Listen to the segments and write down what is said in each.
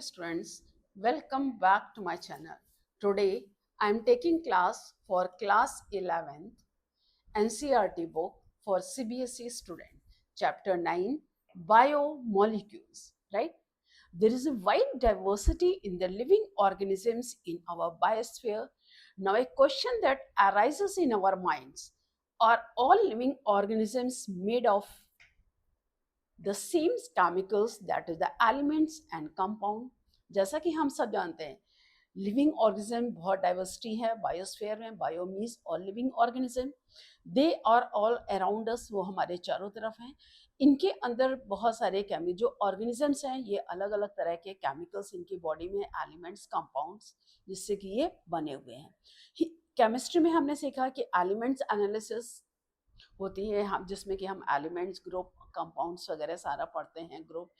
Students, welcome back to my channel. Today I am taking class for class 11th NCERT book for CBSE student, chapter 9 biomolecules, right? There is a wide diversity in the living organisms in our biosphere. Now a question that arises in our minds, are all living organisms made of the same chemicals, that is the elements and compound? जैसा कि हम सब जानते हैं living organism बहुत diversity है biosphere में. Bio means और living organism, they are all around us, वो हमारे चारों तरफ हैं. इनके अंदर बहुत सारे जो ऑर्गेनिजम्स हैं ये अलग अलग तरह के केमिकल्स इनकी बॉडी में, एलिमेंट्स, कंपाउंड्स, जिससे कि ये बने हुए हैं. केमिस्ट्री में हमने सीखा कि एलिमेंट्स एनालिसिस होती है, हम जिसमें कि हम एलिमेंट्स, ग्रुप, कंपाउंड्स वगैरह सारा पढ़ते हैं. ग्रुप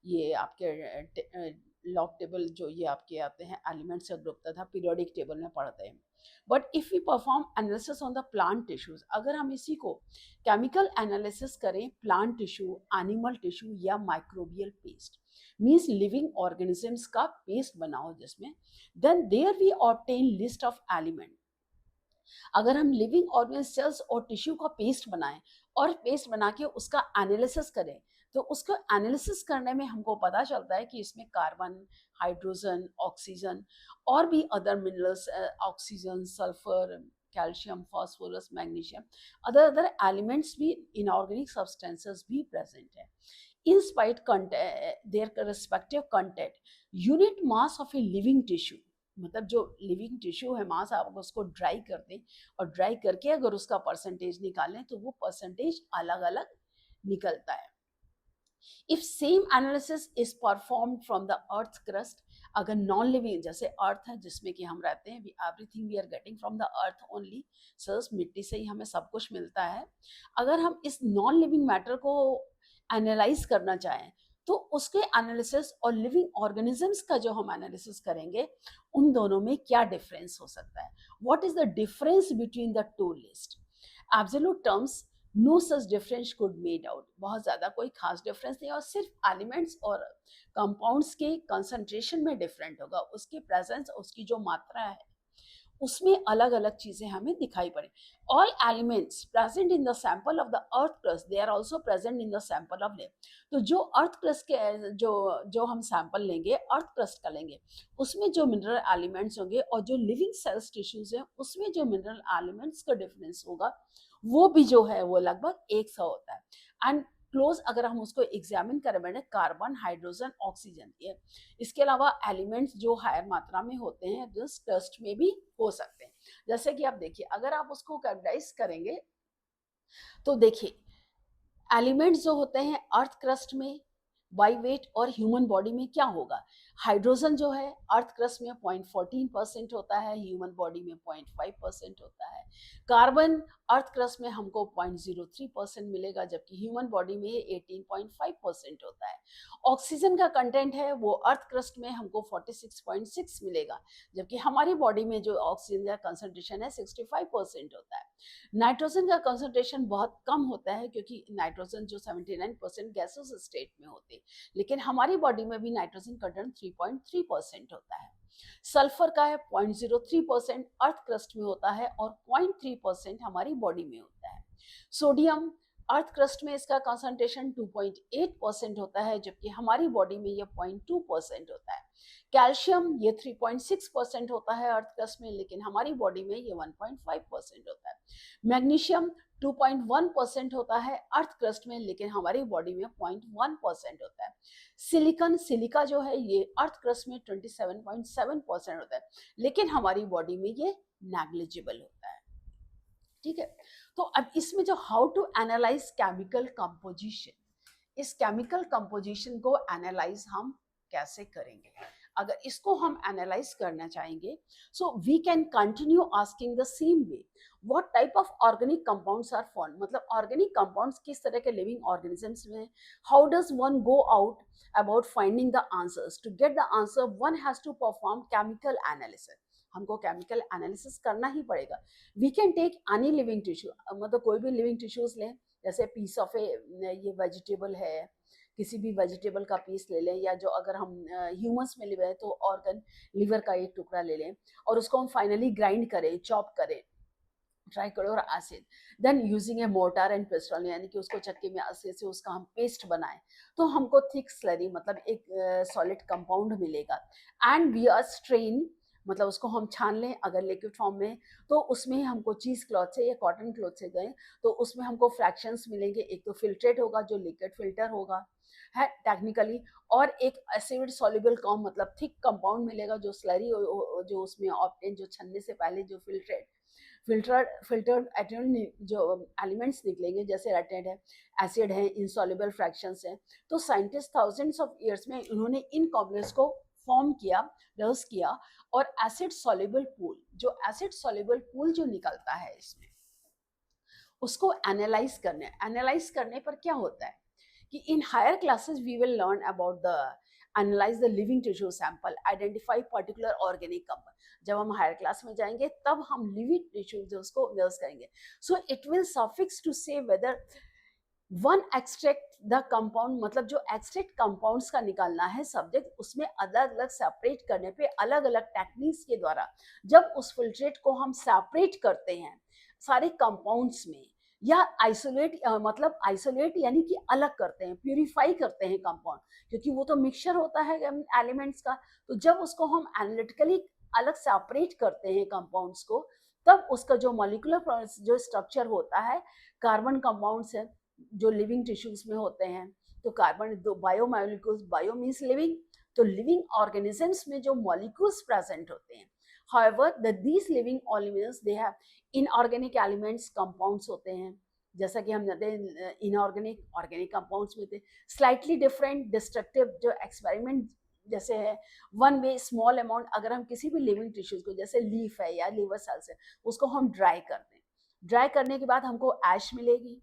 ये आपके लॉग टेबल जो ये आपके आते हैं एलिमेंट्स का ग्रुप तथा पीरियोडिक टेबल में पढ़ते हैं. But if we perform analysis on the plant tissues, अगर हम इसी को केमिकल एनालिसिस करें प्लांट टिश्यू, एनिमल टिश्यू या microbial paste, means living organisms का पेस्ट बनाओ जिसमें, then there we obtain list of element. अगर हम लिविंग ऑर्गेन सेल्स और टिश्यू का पेस्ट बनाएं और पेस्ट बना के उसका एनालिसिस करें, तो उसको एनालिसिस करने में हमको पता चलता है कि इसमें कार्बन, हाइड्रोजन, ऑक्सीजन और भी other minerals, oxygen, sulphur, calcium, phosphorus, magnesium, other elements भी, इनऑर्गेनिक सब्सटेंसेस भी प्रेजेंट है. In spite their respective content, unit mass of a living tissue, मतलब जो लिविंग टिश्यू है मास, आप उसको ड्राई कर दें और ड्राई करके अगर उसका परसेंटेज निकालें तो वो परसेंटेज अलग अलग निकलता है. If same analysis is performed from the earth crust, अगर नॉन लिविंग, जैसे अर्थ है जिसमें कि हम रहते हैं, everything we are getting from the earth only, sir मिट्टी से ही हमें सब कुछ मिलता है. अगर हम इस नॉन लिविंग मैटर को एनालाइज करना चाहें तो उसके एनालिसिस और लिविंग ऑर्गेनिजम्स का जो हम एनालिसिस करेंगे, उन दोनों में क्या डिफरेंस हो सकता है. What is the difference between the two list? Absolute terms no such difference could made out, बहुत ज़्यादा कोई खास डिफरेंस नहीं, और सिर्फ एलिमेंट्स और कंपाउंड्स के कंसंट्रेशन में डिफरेंट होगा, उसकी प्रेजेंस, उसकी जो मात्रा है उसमें अलग अलग चीजें हमें दिखाई पड़े. All elements present in the sample of the earth crust, they are also present in the sample of layer. तो जो अर्थ क्रस्ट के जो हम सैंपल लेंगे, अर्थ क्रस्ट का लेंगे, उसमें जो मिनरल एलिमेंट्स होंगे और जो लिविंग सेल्स टिश्यूज हैं उसमें जो मिनरल एलिमेंट्स का डिफरेंस होगा वो भी जो है वो लगभग 100 होता है. एंड क्लोज अगर हम उसको एग्जामिन करें मैंने, कार्बन, हाइड्रोजन, ऑक्सीजन, ये इसके अलावा एलिमेंट्स जो हायर मात्रा में होते हैं जिस क्रस्ट में भी हो सकते हैं. जैसे कि आप देखिए, अगर आप उसको कैटेगराइज करेंगे तो देखिए एलिमेंट्स जो होते हैं अर्थ क्रस्ट में बाई वेट और ह्यूमन बॉडी में क्या होगा. हाइड्रोजन जो है अर्थ क्रस्ट में 0.14% होता है, ह्यूमन बॉडी में 0.5% होता है. कार्बन अर्थ क्रस्ट में हमको 0.03% मिलेगा, जबकि ह्यूमन बॉडी में 18.5% होता है. ऑक्सीजन का कंटेंट है वो अर्थ क्रस्ट में हमको 46.6 मिलेगा, जबकि हमारी बॉडी में जो ऑक्सीजन का कंसंट्रेशन है 65% होता है. नाइट्रोजन का कंसंट्रेशन बहुत कम होता है क्योंकि नाइट्रोजन जो 79% गैसेस स्टेट में होते हैं, लेकिन हमारी बॉडी में भी नाइट्रोजन कंटेंट 3.3% होता है. सल्फर का है 0.03% अर्थ क्रस्ट में होता है और 0.3% हमारी बॉडी में होता है. सोडियम अर्थ क्रस्ट में इसका कंसंट्रेशन 2.8% होता है, जबकि हमारी बॉडी में ये 0.2% होता है. कैल्शियम ये 3.6% होता है अर्थ क्रस्ट में, लेकिन हमारी बॉडी में ये 1.5% होता है. मैग्नीशियम 2.1% होता है अर्थ क्रस्ट में, लेकिन हमारी बॉडी में 0.1% होता है. सिलिका जो है ये अर्थ क्रस्ट में 27.7% होता है, लेकिन हमारी बॉडी में ये नेग्लिजिबल होता है. ठीक है, तो अब इसमें जो how to analyze chemical composition, इस केमिकल कंपोजिशन को एनालाइज हम कैसे करेंगे. अगर इसको हम एनालाइज करना चाहेंगे, so we can continue asking the same way, what type of organic compounds are form, मतलब ऑर्गेनिक कंपाउंड्स किस तरह के लिविंग ऑर्गेनिजम्स में, how does one go out about finding the answers. To get the answer one has to perform chemical analysis, हमको chemical analysis करना ही पड़ेगा. We can take any living tissue, मतलब कोई भी लिविंग टिश्यूज लें, जैसे piece of ए ये vegetable है किसी भी वेजिटेबल का पीस ले लें, या जो अगर हम ह्यूमस में लिवर है तो ऑर्गन लिवर का एक टुकड़ा ले लें और उसको हम फाइनली ग्राइंड करें, चॉप करें trichlor acid, then using a mortar and pestle, यानी कि उसको चक्की में अच्छे से उसका हम पेस्ट बनाएं तो हमको थिक स्लरी मतलब एक सॉलिड कंपाउंड मिलेगा। एंड वी आर स्ट्रेन, मतलब उसको हम छान लें अगर लिक्विड फॉर्म में, तो उसमें हमको चीज क्लॉथ से या कॉटन क्लॉथ से गए तो उसमें हमको फ्रैक्शंस मिलेंगे। एक तो फिल्ट्रेट होगा जो लिक्विड फिल्टर होगा है टेक्निकली, और एक एसिड सॉल्युबल कॉम मतलब थिक कंपाउंड मिलेगा जो स्लरी जो उसमें ऑप्टेन जो छनने से पहले जो फिल्टर्ड जो एलिमेंट्स निकलेंगे जैसे रेटेड है, एसिड है, इनसॉल्युबल फ्रैक्शंस हैं। तो साइंटिस्ट थाउजेंड्स ऑफ ईयर्स में इन्होंने इन कॉम्प्लेक्स को फॉर्म किया, डस्ट किया, और एसिड सॉल्युबल पूल, जो एसिड सॉल्युबल पूल जो निकलता है इसमें, उसको एनालाइज करने पर क्या होता है कि in higher classes we will learn about the analyze the living tissue sample, identify particular organic compound. जब हम हायर क्लास में जाएंगे तब हम लिविंग टिश्यू जो उसको नर्स करेंगे। So it will suffice to say whether one extract the compound, मतलब जो एक्सट्रैक्ट कंपाउंड्स का निकालना है सब्जेक्ट, उसमें अलग अलग सेपरेट करने पे अलग अलग टेक्निक्स के द्वारा जब उस फिल्ट्रेट को हम सेपरेट करते हैं सारे कंपाउंड्स में, या आइसोलेट मतलब आइसोलेट यानी कि अलग करते हैं, प्यूरिफाई करते हैं कंपाउंड, क्योंकि वो तो मिक्सचर होता है एलिमेंट्स का। तो जब उसको हम एनालिटिकली अलग सेपरेट करते हैं कंपाउंड्स को, तब उसका जो मॉलिक्यूलर जो स्ट्रक्चर होता है, कार्बन कंपाउंड्स है जो लिविंग टिश्यूज में होते हैं। तो कार्बन दो bio molecules, bio means living, तो लिविंग ऑर्गेनिजम्स में जो मॉलिक्यूल्स प्रेजेंट होते हैं, however these living organisms they have inorganic elements compounds होते हैं, जैसा कि हम जानते हैं इनऑर्गेनिक ऑर्गेनिक कंपाउंड्स में थे स्लाइटली डिफरेंट डिस्ट्रक्टिव जो एक्सपेरिमेंट जैसे है वन वे स्मॉल अमाउंट, अगर हम किसी भी लिविंग टिश्यूज को जैसे लीफ है या लिवर सेल्स है उसको हम ड्राई कर दें, ड्राई करने के बाद हमको ऐश मिलेगी,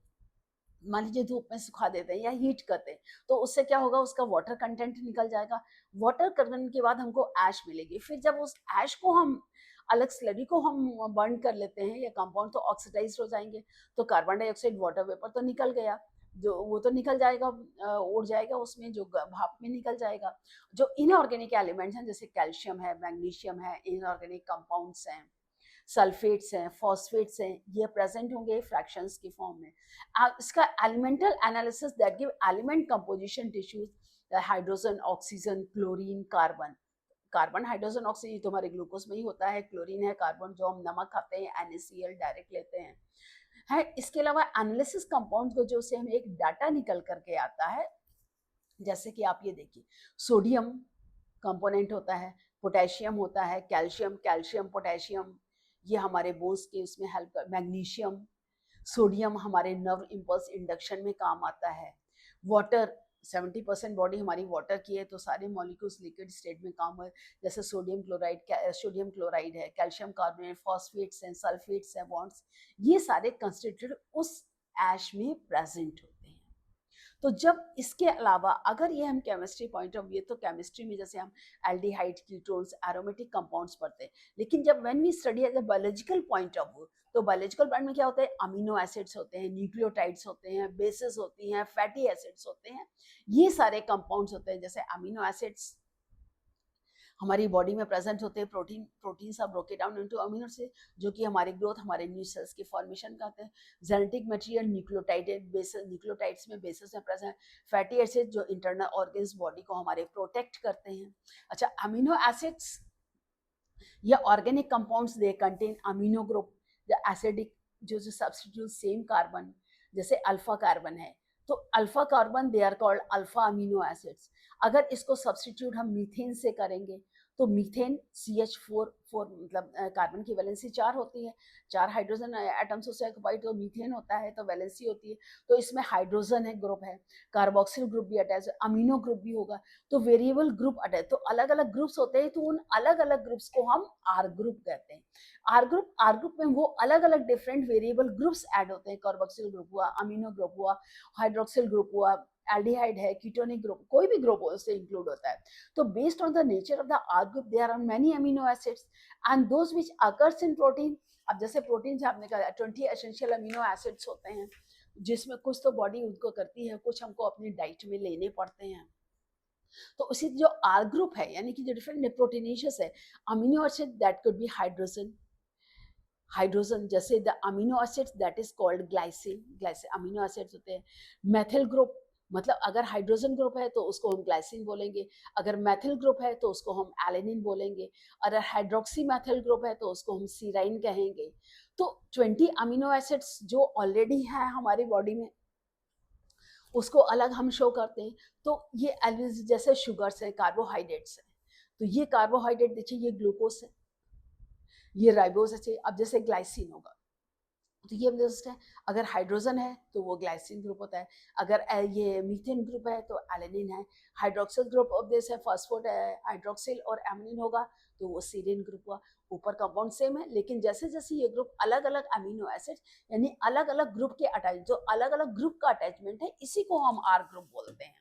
मान लीजिए धूप में सुखा देते हैं या हीट करते हैं तो उससे क्या होगा, उसका वाटर कंटेंट निकल जाएगा, वाटर करने के बाद हमको ऐश मिलेगी। फिर जब उस ऐश को हम अलग स्लरी को हम बर्न कर लेते हैं या कंपाउंड तो ऑक्सीडाइज हो जाएंगे, तो कार्बन डाइऑक्साइड वाटर वेपर तो निकल गया, जो वो तो निकल जाएगा, उड़ जाएगा उसमें, जो भाप में निकल जाएगा। जो इनऑर्गेनिक एलिमेंट्स हैं जैसे कैल्शियम है, मैग्नीशियम है, इनऑर्गेनिक कंपाउंड्स हैं, सल्फेट्स हैं, फॉस्फेट्स हैं, ये प्रेजेंट होंगे फ्रैक्शंस की फॉर्म में। इसका elemental analysis that give element composition tissues, hydrogen, oxygen, chlorine, carbon. Carbon, hydrogen, oxygen तो हमारे ग्लूकोज में ही होता है, क्लोरीन है कार्बन जो हम नमक खाते हैं NaCl डायरेक्ट लेते हैं है। इसके अलावा एनालिसिस कंपाउंड को जो से हमें एक डाटा निकल करके आता है, जैसे कि आप ये देखिए सोडियम कंपोनेंट होता है, पोटेशियम होता है, कैल्शियम, कैल्शियम पोटेशियम ये हमारे बोन्स के उसमें हेल्प कर, मैग्नीशियम, सोडियम हमारे नर्व इम्पल्स इंडक्शन में काम आता है, वाटर 70% बॉडी हमारी वाटर की है तो सारे मॉलिक्यूल्स लिक्विड स्टेट में काम है, जैसे सोडियम क्लोराइड है, कैल्शियम कार्बोनेट, फॉस्फेट्स हैं, सल्फेट्स हैं, बॉन्ड्स, ये सारे कंस्टिट्यूट उस ऐश में प्रेजेंट होते हैं। तो जब इसके अलावा अगर ये हम केमिस्ट्री पॉइंट ऑफ व्यू, तो केमिस्ट्री में जैसे हम एल्डिहाइड, कीटोन्स, एरोमेटिक कंपाउंड्स पढ़ते हैं, लेकिन जब when we study as a biological point of view, तो बायोलॉजिकल पॉइंट में क्या होता है, अमीनो एसिड्स होते हैं, न्यूक्लियोटाइड्स होते हैं, बेसेस होती हैं, फैटी एसिड्स होते हैं, ये सारे कंपाउंड्स होते हैं। जैसे अमीनो एसिड्स हमारी बॉडी में प्रेजेंट होते हैं, प्रोटीन सब ब्रोके डाउन इनटू अमीनो एसिड जो कि हमारी ग्रोथ, हमारे न्यू सेल्स की फॉर्मेशन करते हैं। Genetic material nucleotided basis, nucleotides में बेसिस में प्रेजेंट, फैटी एसिड जो इंटरनल ऑर्गन्स बॉडी को हमारे प्रोटेक्ट करते हैं। अच्छा, अमीनो एसिड्स या organic compounds they contain amino group, the acidic जो सब्स्टिट्यूट सेम कार्बन, जैसे अल्फा कार्बन है तो alpha carbon they are called alpha amino acids. अगर इसको सब्स्टिट्यूट हम मीथेन से करेंगे तो मीथेन CH4 मतलब कार्बन की वैलेंसी 4 होती है, 4 हाइड्रोजन एटम्स से ऑक्युपाइड तो मीथेन होता है तो वैलेंसी होती है, तो इसमें हाइड्रोजन है, ग्रुप है, कार्बोक्सिल ग्रुप भी अटैच, अमीनो ग्रुप भी होगा, तो वेरिएबल ग्रुप अटैच, तो अलग अलग ग्रुप्स होते हैं, तो उन अलग अलग ग्रुप्स को हम आर ग्रुप कहते हैं। आर ग्रुप में वो अलग अलग डिफरेंट वेरिएबल ग्रुप्स ऐड होते हैं, कार्बोक्सिल ग्रुप हुआ, अमीनो ग्रुप हुआ, हाइड्रोक्सिल ग्रुप हुआ, एल्डिहाइड है, कीटोनिक ग्रुप, कोई भी ग्रुप उससे इंक्लूड होता है। तो based on the nature of the R group there are many amino acids and those which occurs in protein। अब जैसे प्रोटीन से आपने कहा 20 एसेंशियल अमीनो एसिड्स होते हैं, जिसमें कुछ तो बॉडी उनको करती है, कुछ हमको अपनी डाइट में लेने पड़ते हैं। तो उसी जो आर ग्रुप है, यानी कि जो डिफरेंट प्रोटीनेशियस है, amino acid that could be hydrogen, जैसे the amino acids that is called glycine amino acids होते हैं। मेथिल ग्रुप, मतलब अगर हाइड्रोजन ग्रुप है तो उसको हम ग्लाइसिन बोलेंगे, अगर मेथिल ग्रुप है तो उसको हम एलेनिन बोलेंगे, अगर हाइड्रोक्सी मेथिल ग्रुप है तो उसको हम सीराइन कहेंगे। तो 20 अमीनो एसिड्स जो ऑलरेडी है हमारी बॉडी में, उसको अलग हम शो करते हैं। तो ये जैसे शुगर्स है, कार्बोहाइड्रेट्स है, तो ये कार्बोहाइड्रेट देखिए, ये ग्लूकोज है, ये राइबोज है। अब जैसे ग्लाइसिन होगा तो ये जस्ट है, अगर हाइड्रोजन है तो वो ग्लाइसिन ग्रुप होता है, अगर ये मीथेन ग्रुप है तो एलेनिन है, हाइड्रोक्सिल ग्रुप ऑफ दिस है फॉस्फोट हाइड्रोक्सिल और एमिनिन होगा तो वो सीरिन ग्रुप हुआ। ऊपर कंपाउंड सेम है, लेकिन जैसे जैसे ये ग्रुप अलग अलग अमीनो एसिड यानी अलग अलग ग्रुप के अटैच, जो अलग अलग ग्रुप का अटैचमेंट है, इसी को हम आर ग्रुप बोलते हैं।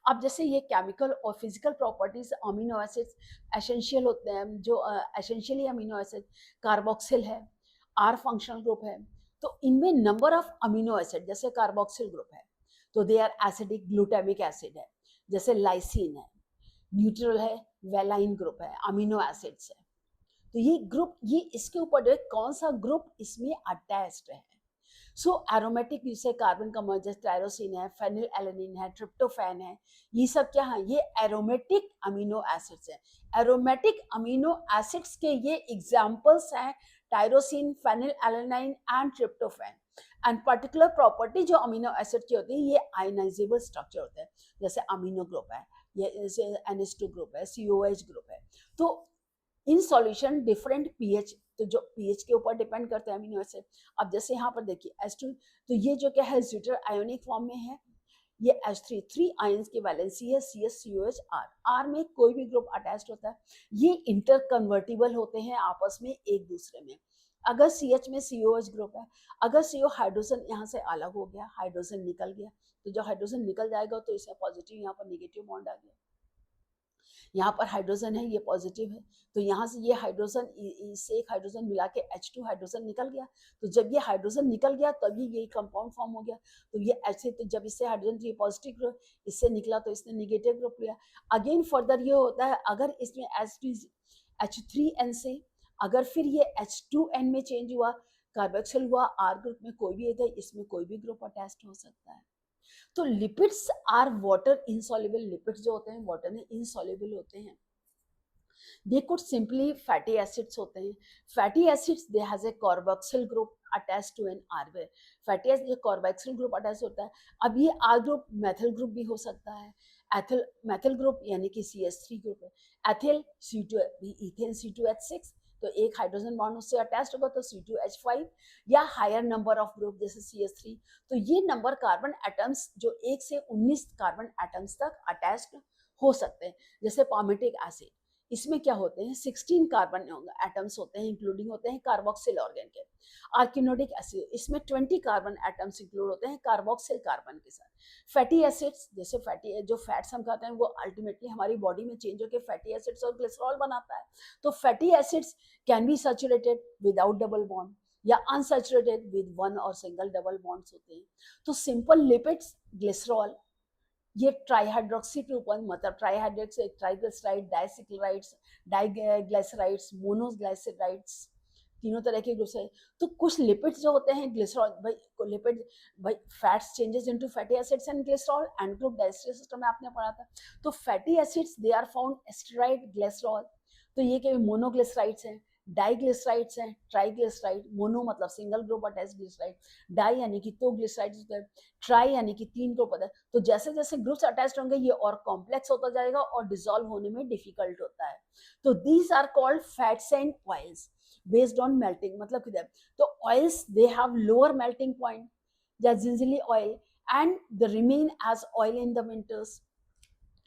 अब जैसे ये केमिकल और physical properties amino acids essential होते हैं, जो एसेंशियली अमीनो एसिड कार्बोक्सिल है, आर फंक्शनल ग्रुप है। तो इनमें नंबर ऑफ अमीनो एसिड, जैसे कार्बोक्सिल ग्रुप है तो they are acidic glutamic acid है, जैसे लाइसिन है, न्यूट्रल है, वेलाइन ग्रुप है, अमीनो एसिड्स है। तो ये ग्रुप, ये इसके ऊपर कौन सा ग्रुप इसमें अटैच्ड है। सो एरोमेटिक, जिससे कार्बन का मर्जर, टायरोसिन है, फेनिल एलेनिन है, ट्रिप्टोफैन है, ये सब क्या है, ये एरोमेटिक अमीनो एसिड्स है। एरोमेटिक अमीनो एसिड्स के ये एग्जांपल्स हैं tyrosine, phenyl alanine and tryptophan. And particular property जो अमीनो एसिड की होती है, ये आयनाइजेबल स्ट्रक्चर होता है, जैसे अमीनो ग्रुप है, ये जैसे NH2 ग्रुप है, COH ग्रुप है। तो इन सॉल्यूशन डिफरेंट पीएच, तो जो पीएच के ऊपर डिपेंड करते हैं अमीनो एसिड। अब जैसे यहाँ पर देखिए H2, तो ये जो क्या है, ज्यूटर आयोनिक फॉर्म में है, ये H3 3 आयंस की वैलेंसी है, CH COH R में कोई भी ग्रुप अटैच्ड होता है, ये इंटर कन्वर्टिबल होते हैं आपस में एक दूसरे में। अगर CH में COH ग्रुप है, अगर CO हाइड्रोजन यहाँ से अलग हो गया, हाइड्रोजन निकल गया, तो जो हाइड्रोजन निकल जाएगा तो इसमें पॉजिटिव, यहाँ पर निगेटिव बॉन्ड आ गया, यहाँ पर हाइड्रोजन है, ये पॉजिटिव है, तो यहाँ से ये हाइड्रोजन, इससे एक हाइड्रोजन मिला के H2 हाइड्रोजन निकल गया। तो जब ये हाइड्रोजन निकल गया तभी ये कंपाउंड फॉर्म हो गया। तो ये ऐसे, तो जब इससे हाइड्रोजन, तो ये पॉजिटिव ग्रुप, इससे निकला तो इसने निगेटिव ग्रुप लिया। अगेन फर्दर ये होता है, अगर इसमें H3N से अगर फिर ये H2N में चेंज हुआ, कार्बोक्सिल हुआ, R ग्रुप में कोई भी है, इसमें कोई भी ग्रुप अटैच्ड हो सकता है। तो lipids are water insoluble, lipids जो होते हैं वाटर में इनसॉल्युबल होते हैं। They could simply fatty acids होते हैं, fatty acids they has a carboxyl group attached to an R way, fatty acid carboxyl group attach होता है। अब ये आर ग्रुप मेथिल ग्रुप भी हो सकता है, एथिल मेथिल ग्रुप यानी कि CH3 ग्रुप है, एथिल C2 इथेन C2H6, तो एक हाइड्रोजन बॉन्ड उससे अटैच्ड होगा तो C2H5, या हायर नंबर ऑफ ग्रुप जैसे CH3। तो ये नंबर कार्बन एटम्स जो 1 से 19 कार्बन एटम्स तक अटैच्ड हो सकते हैं। जैसे पामेटिक एसिड, इसमें क्या होते हैं, 16 कार्बन एटम्स होते हैं, इंक्लूडिंग होते हैं कार्बोक्सिल ऑर्गेन के। आर्किनोडिक एसिड, इसमें 20 कार्बन एटम्स इंक्लूड होते हैं कार्बोक्सिल कार्बन के साथ। फैटी एसिड्स, जैसे फैटी जो फैट्स हम खाते हैं वो अल्टीमेटली हमारी बॉडी में चेंज होकर फैटी एसिड्स और ग्लिसरॉल बनाता है। तो fatty acids can be saturated without double bond या अनसैचुरेटेड विद वन और सिंगल डबल बॉन्ड्स होते हैं। तो सिंपल लिपिड्स, ग्लिसरॉल, ये ट्राईहाइड्रोक्सी ग्रुप, मतलब ट्राईहाइड्रोक्सी, ट्राइग्लिसराइड, डाइसिक्लोराइड्स, डाइग्लिसराइड्स, मोनोग्लिसराइड्स, तीनों तरह के ग्रुप्स है। तो कुछ लिपिड्स जो होते हैं, ग्लिसरॉल, भाई लिपिड, भाई fats changes into fatty acids and glycerol, and group digestive system में आपने पढ़ा था। तो fatty acids they are found एस्टेराइड, ग्लिसरॉल, तो ये क्या मोनोग्लिसराइड्स हैं, डाइग्लिसराइड्स हैं, ट्राइग्लिसराइड, मोनो मतलब single group attach glyceride, di यानी कि दो ग्लिसराइड्स, ट्राई यानी कि 3 ग्रुप होता है। तो जैसे जैसे ग्रुप्स अटैच्ड होंगे ये और कॉम्प्लेक्स होता जाएगा और डिसॉल्व होने में डिफिकल्ट होता है। तो these are called fats and oils based on melting, मतलब किधर, तो oils they have lower melting point, या gingerly oil, and they remain as oil in the winters.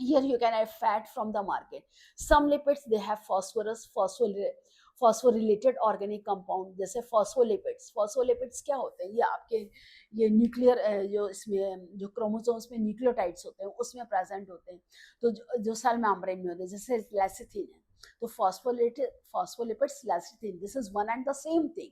Here you can have fat from the market. Some lipids they have phosphorus, phosphorylated organic compound, जैसे phospholipids। phospholipids क्या होते हैं, ये आपके ये nuclear जो इसमें जो क्रोमोसोम्स में न्यूक्लियोटाइड्स होते हैं उसमें प्रेजेंट होते हैं, तो जो सेल मेम्ब्रेन में होते हैं, जैसे लेसिथिन है, तो phospholipids, lecithin, this is one and the same thing,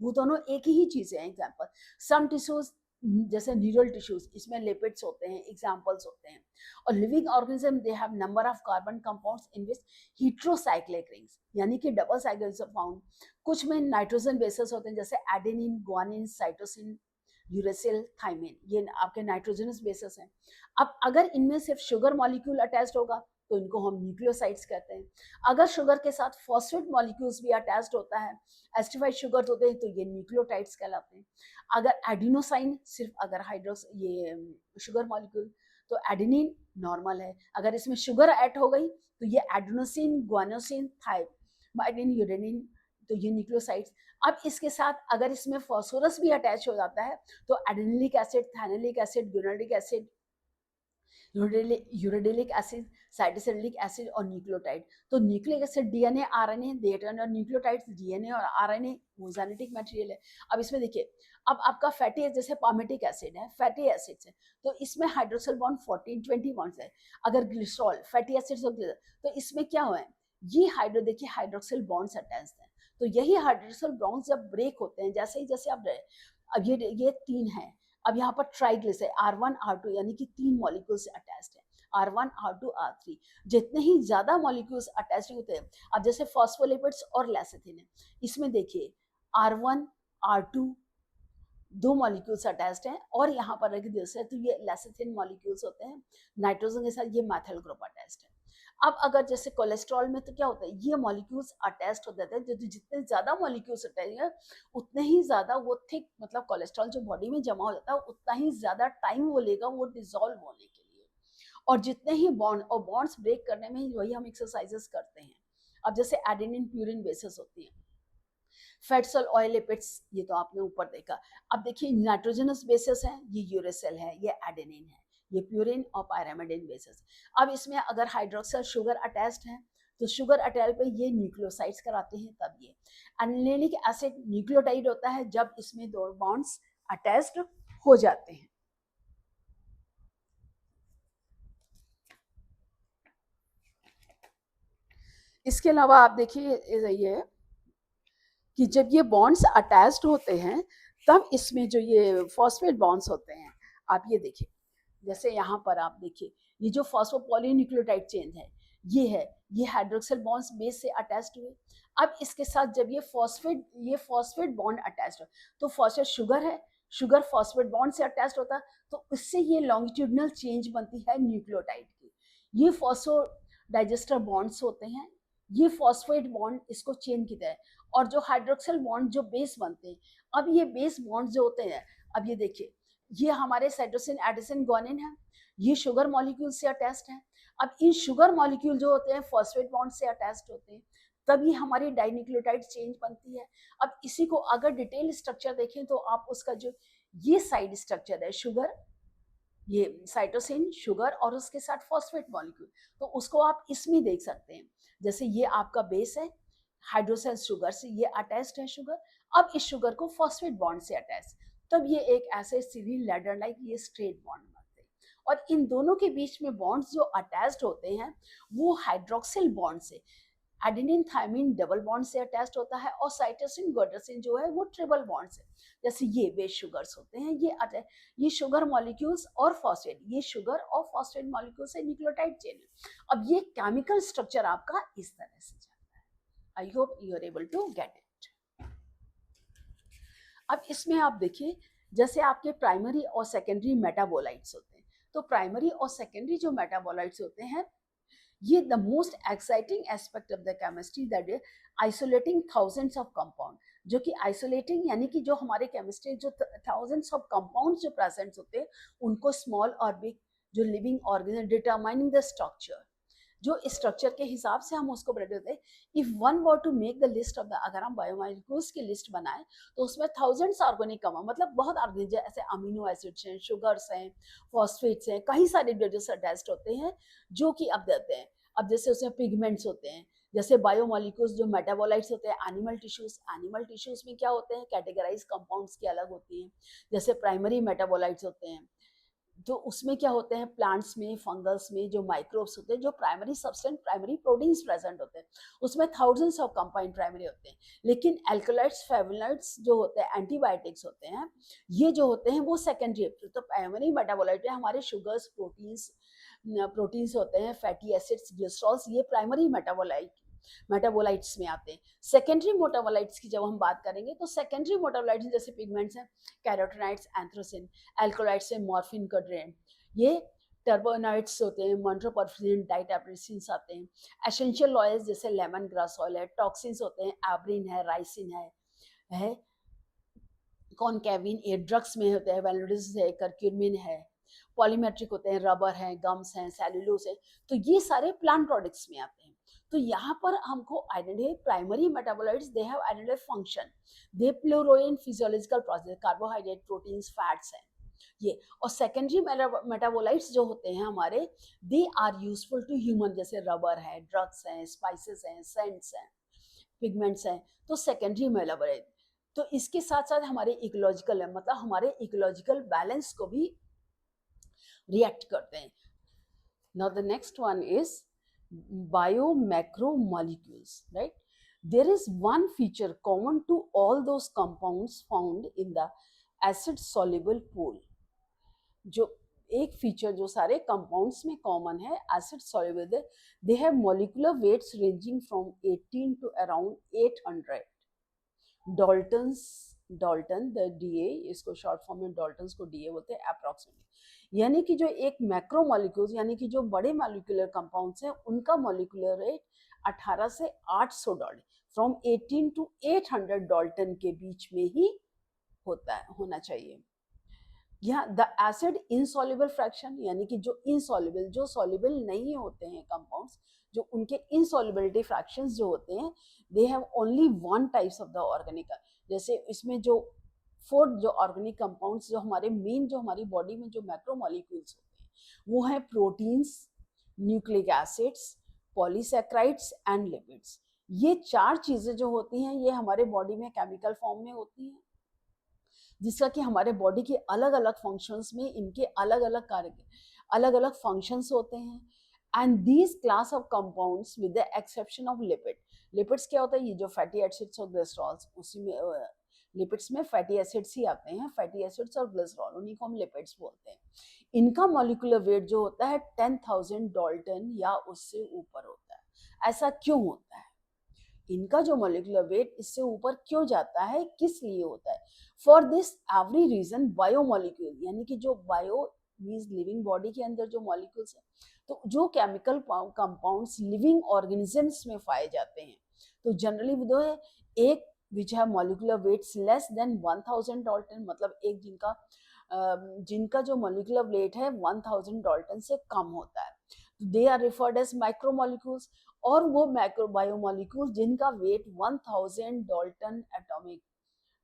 वो दोनों एक ही चीज है। एग्जांपल, सम टिश्यूज जैसे न्यूरल टिश्यूज, इसमें लिपिड्स होते हैं, एग्जाम्पल्स होते हैं। और living organism they have number of carbon compounds in which heterocyclic rings, यानी कि डबल साइकिल्स फाउंड। कुछ में नाइट्रोजन बेसेस होते हैं, जैसे adenine, guanine, cytosine, uracil, thymine, ये आपके नाइट्रोजनस बेसेस हैं। अब अगर इनमें सिर्फ शुगर मॉलिक्यूल अटैच्ड होगा तो इनको हम न्यूक्लियोसाइड्स कहते हैं। अगर शुगर के साथ फॉस्फेट मॉलिक्यूल्स भी अटैच्ड होता है, एस्टिफाइड शुगर होते हैं, तो ये न्यूक्लियोटाइड्स कहलाते हैं। अगर एडिनोसाइन सिर्फ अगर हाइड्रोक्स ये शुगर मॉलिक्यूल, तो एडेनिन नॉर्मल है। अगर इसमें शुगर ऐड हो गई तो ये एडेनोसिन, ग्वानोसिन, थाइमाइडिन, यूरेनिन, तो ये न्यूक्लियोसाइड्स। अब इसके साथ अगर इसमें फॉस्फोरस भी अटैच हो जाता है तो एडेनिलिक एसिड, थैनेलिक acid, glutamic acid, uridylic acid, cytidylic acid और न्यूक्लियोटाइड। तो nucleic acid DNA, RNA, data और न्यूक्लियोटाइड्स डीएनए और आरएनए वो जेनेटिक मटेरियल है। अब इसमें देखिए, अब आपका फैटी जैसे पामेटिक एसिड है, फैटी एसिड्स है, तो इसमें हाइड्रोक्सिल बॉन्ड 14-20 बॉन्ड्स है। अगर ग्लिसरॉल फैटी एसिड्स होते तो इसमें क्या हुआ है, ये देखिए हाइड्रोक्सिल बॉन्ड्स अटैच्ड हैं। तो यही हाइड्रोक्सिल बॉन्ड्स जब ब्रेक होते हैं, जैसे अब ये 3 है, अब यहाँ पर ट्राइग्लिसराइड R1 R2 यानी कि 3 मॉलिक्यूल्स अटैच्ड है, R1 R2 R3। जितने ही ज्यादा मॉलिक्यूल्स अटैच्ड होते हैं, अब जैसे फॉस्फोलिपिड्स और लेसिथिन है, इसमें देखिए R1 R2 2 मॉलिक्यूल्स अटैच्ड हैं, और यहाँ पर अगर दूसरे तो ये लेसिथिन मॉलिक्यूल्स होते हैं, नाइट्रोजन के साथ ये मैथिल ग्रुप अटैच्ड है। अब अगर जैसे कोलेस्ट्रॉल में तो क्या होता है, ये मॉलिक्यूल्स अटैच्ड हो जाते हैं, जितने ज्यादा मॉलिक्यूल्स अटैच है उतने ही ज्यादा वो थिक, मतलब कोलेस्ट्रॉल जो बॉडी में जमा हो जाता है उतना ही ज्यादा टाइम वो लेगा वो डिसॉल्व होने के लिए। और जितने ही बॉन्ड और बॉन्ड्स ब्रेक करने में ही वही हम एक्सरसाइजेस करते हैं। अब जैसे एडेनिन प्यूरिन बेसेस होती है, फैट्स और ऑयल लिपिड्स, ये तो आपने ऊपर देखा। अब देखिए नाइट्रोजनस बेसिस है, ये यूरेसिल है, ये एडेनिन है, ये प्यूरिन और पायरामिडिन बेसिस। अब इसमें अगर हाइड्रोक्सिल शुगर अटैच्ड है तो शुगर अटैच पे ये न्यूक्लियोसाइड्स कराते हैं, तब ये एनिलिक एसिड न्यूक्लियोटाइड होता है जब इसमें 2 बॉन्ड्स अटैच्ड हो जाते हैं। इसके अलावा आप देखिए ये कि जब ये बॉन्ड्स अटैच्ड होते हैं तब इसमें जो ये फॉस्फेट बॉन्ड्स होते हैं, आप ये देखिए, जैसे यहाँ पर आप देखिए ये जो फॉस्फोपॉलीन्यूक्लियोटाइड चेन है, ये हाइड्रोक्सिल बॉन्ड्स बेस से अटैच्ड हुए। अब इसके साथ जब ये फॉस्फेट बॉन्ड अटैच्ड हो, तो फॉस्फेट शुगर है, शुगर फॉस्फेट बॉन्ड से अटैच्ड होता है, तो इससे ये लॉन्गिट्यूडनल चेंज बनती है न्यूक्लियोटाइड की। ये फॉस्फोडाइजेस्टर बॉन्ड्स होते हैं, ये फॉस्फेट बॉन्ड इसको चेन की तरह, और जो हाइड्रोक्सिल बॉन्ड जो बेस बनते हैं, अब ये बेस बॉन्ड जो होते हैं, अब ये देखिए, ये हमारे साइटोसिन, एडिसिन, ग्वानिन है, ये शुगर मॉलिक्यूल से अटैच्ड है। अब इन शुगर मॉलिक्यूल जो होते हैं फॉस्फेट बॉन्ड से अटैच्ड होते हैं, तभी हमारी डाइन्यूक्लियोटाइड चेंज बनती है। अब इसी को अगर डिटेल स्ट्रक्चर देखें तो आप उसका जो ये साइड स्ट्रक्चर है, शुगर, ये साइटोसिन, शुगर और उसके साथ फॉस्फेट मॉलिक्यूल, तो उसको आप इसमें देख सकते हैं। जैसे ये आपका बेस है, हाइड्रोक्सिल शुगर से ये अटैच्ड है शुगर, अब इस शुगर को फॉस्फेट बॉन्ड से अटैच, तब ये एक ऐसे सीधी लैडर लाइक ये स्ट्रेट बॉन्ड बनते हैं। और इन दोनों के बीच में बॉन्ड्स जो अटैच्ड होते हैं वो हाइड्रोक्सिल बॉन्ड से, एडेनिन थायमिन डबल बॉन्ड से अटैच्ड होता है, और साइटोसिन ग्वानिन जो है वो ट्रिपल बॉन्ड से। जैसे ये बेस शुगर्स होते हैं, ये शुगर मॉलिक्यूल्स और फॉस्फेट, ये शुगर और फॉस्फेट मॉलिक्यूल से न्यूक्लियोटाइड चेन है। अब ये केमिकल स्ट्रक्चर आपका इस तरह से जाता है। I hope you are able to get it. अब इसमें आप देखिए, जैसे आपके प्राइमरी और सेकेंडरी मेटाबोलाइट्स होते हैं, तो प्राइमरी और सेकेंडरी जो मेटाबोलाइट्स होते हैं, ये the most exciting aspect of the chemistry, that is isolating thousands of compound, जो कि आइसोलेटिंग यानी कि जो हमारे केमिस्ट्री जो थाउजेंड्स ऑफ कंपाउंड जो प्रेजेंट होते हैं उनको स्मॉल और बिग जो living organism, determining the structure, जो स्ट्रक्चर के हिसाब से हम उसको बना देते हैं। If one were to make the list of the, अगर हम बायोमॉलिक्यूल्स की लिस्ट बनाए तो उसमें थाउजेंड्स ऑर्गेनिक मतलब बहुत ऑर्गेनिक, ऐसे अमीनो एसिड्स हैं, शुगर्स हैं, फॉस्फेट्स हैं, कई सारे जो अटैच्ड होते हैं जो कि अब देते हैं। अब जैसे उसमें पिगमेंट्स होते हैं, जैसे बायोमॉलिक्यूल्स जो मेटाबोलाइट्स होते हैं, एनिमल टिश्यूज में क्या होते हैं, कैटेगराइज कंपाउंड्स की अलग होती हैं। जैसे प्राइमरी मेटाबोलाइट्स होते हैं, तो उसमें क्या होते हैं, प्लांट्स में, फंगल्स में जो माइक्रोब्स होते हैं, जो primary substance, primary proteins present होते हैं, उसमें थाउजेंड्स ऑफ कंपाउंड प्राइमरी होते हैं। लेकिन एल्कोलाइट्स, फेवोलाइट्स जो होते हैं, एंटीबायोटिक्स होते हैं, ये जो होते हैं वो सेकेंडरी। तो प्राइमरी मेटाबोलाइट है हमारे शुगर्स, प्रोटीन्स होते हैं, फैटी एसिड्स, ग्लिसरॉल्स, ये प्राइमरी मेटाबोलाइट्स में आते हैं। सेकेंडरी मेटाबोलाइट्स की जब हम बात करेंगे तो सेकेंडरी मेटाबोलाइट्स जैसे पिगमेंट्स हैं, कैरोटीनॉइड्स, एंथ्रासिन, एल्कोलाइट्स हैं, मॉर्फिन, कोड्रेन, ये टर्बोनॉइड्स होते हैं, मोनोपर्फिरिन, डाइटैप्रिसिन्स आते हैं। एसेंशियल ऑयल्स जैसे लेमन ग्रास ऑयल है, टॉक्सिन्स होते हैं, एब्रिन है, राइसिन है कॉनकेविन, ये ड्रग्स में होते हैं, वेलोडिस है, करक्यूमिन है, पॉलीमेट्रिक होते हैं, रबर है, गम्स हैं, सेलुलोज है, तो ये सारे प्लांट प्रोडक्ट्स में आते हैं। तो यहाँ पर हमको identify primary metabolites, they have identify function, they play role in physiological process, carbohydrate, proteins, fats हैं ये। और सेकेंडरी मेटाबोलाइट्स जो होते हैं हमारे, they are useful to human, जैसे रबर है, ड्रग्स हैं, स्पाइसेस हैं, सेंट्स हैं, पिगमेंट्स हैं, तो सेकेंडरी मेटाबोलाइट। तो इसके साथ साथ हमारे इकोलॉजिकल है, मतलब हमारे इकोलॉजिकल बैलेंस को भी रिएक्ट करते हैं। Now the next one is biomacromolecules, right? There is one feature common to all those compounds found in the acid soluble pool. जो एक फीचर जो सारे कंपाउंड्स में कॉमन है, एसिड सॉल्युबल है, they have molecular weights ranging from 18 to around 800 daltons. Dalton the DA, इसको short form में daltons को डीए बोलते हैं, अप्रॉक्सीमेटली। यानी कि जो एक मैक्रो मॉलिक्यूल्स, यानी कि जो बड़े मॉलिक्यूलर कंपाउंड्स हैं, उनका मॉलिक्यूलर रेट 18 से 800 डाल्टन, फ्रॉम 18 टू 800 डाल्टन के बीच में ही होना चाहिए। यहाँ द एसिड इनसॉल्युबल फ्रैक्शन, यानी कि जो इनसॉल्युबल, जो सॉल्युबल नहीं होते हैं कंपाउंड्स, जो उनके इनसॉल्युबिलिटी फ्रैक्शंस जो होते हैं, they have only one types of the organic. जैसे इसमें जो 4 जो ऑर्गेनिक कंपाउंड्स जो हमारे मेन, जो हमारी बॉडी में जो मैक्रोमोलिक्यूल्स होते हैं, वो हैं proteins, nucleic acids, polysaccharides and lipids. ये 4 चीजें जो होती हैं, ये हमारे बॉडी में केमिकल फॉर्म में होती हैं, जिसका कि हमारे बॉडी के अलग अलग फंक्शंस में इनके अलग अलग कार्य, अलग अलग फंक्शंस होते हैं। And these class of compounds with the exception of lipid, lipids क्या होता है, ये जो फैटी एसिड्स और ग्लिसरॉल्स, उसी में लिपिड्स में फैटी एसिड्स ही आते हैं, फैटी एसिड्स और ग्लिसरॉल, उन्हीं को हम लिपिड्स बोलते हैं। इनका मॉलिक्यूलर वेट जो होता है 10,000 डाल्टन या उससे ऊपर होता है। ऐसा क्यों होता है, इनका जो मॉलिक्यूलर वेट इससे ऊपर क्यों जाता है, किस लिए होता है? For this every reason biomolecule, यानी कि जो बायो मीन्स लिविंग बॉडी के अंदर जो मॉलिक्यूल्स है, तो जो केमिकल कंपाउंड्स लिविंग ऑर्गेनिजम्स में पाए जाते हैं, तो जनरली वो है एक विच है molecular weights less than 1000 dalton, मतलब एक जिनका जो मॉलिक्यूलर वेट है 1000 डाल्टन से कम होता है, they are referred as micromolecules. और वो मैक्रो बायोमोलिक्यूल्स जिनका वेट 1000 डाल्टन एटॉमिक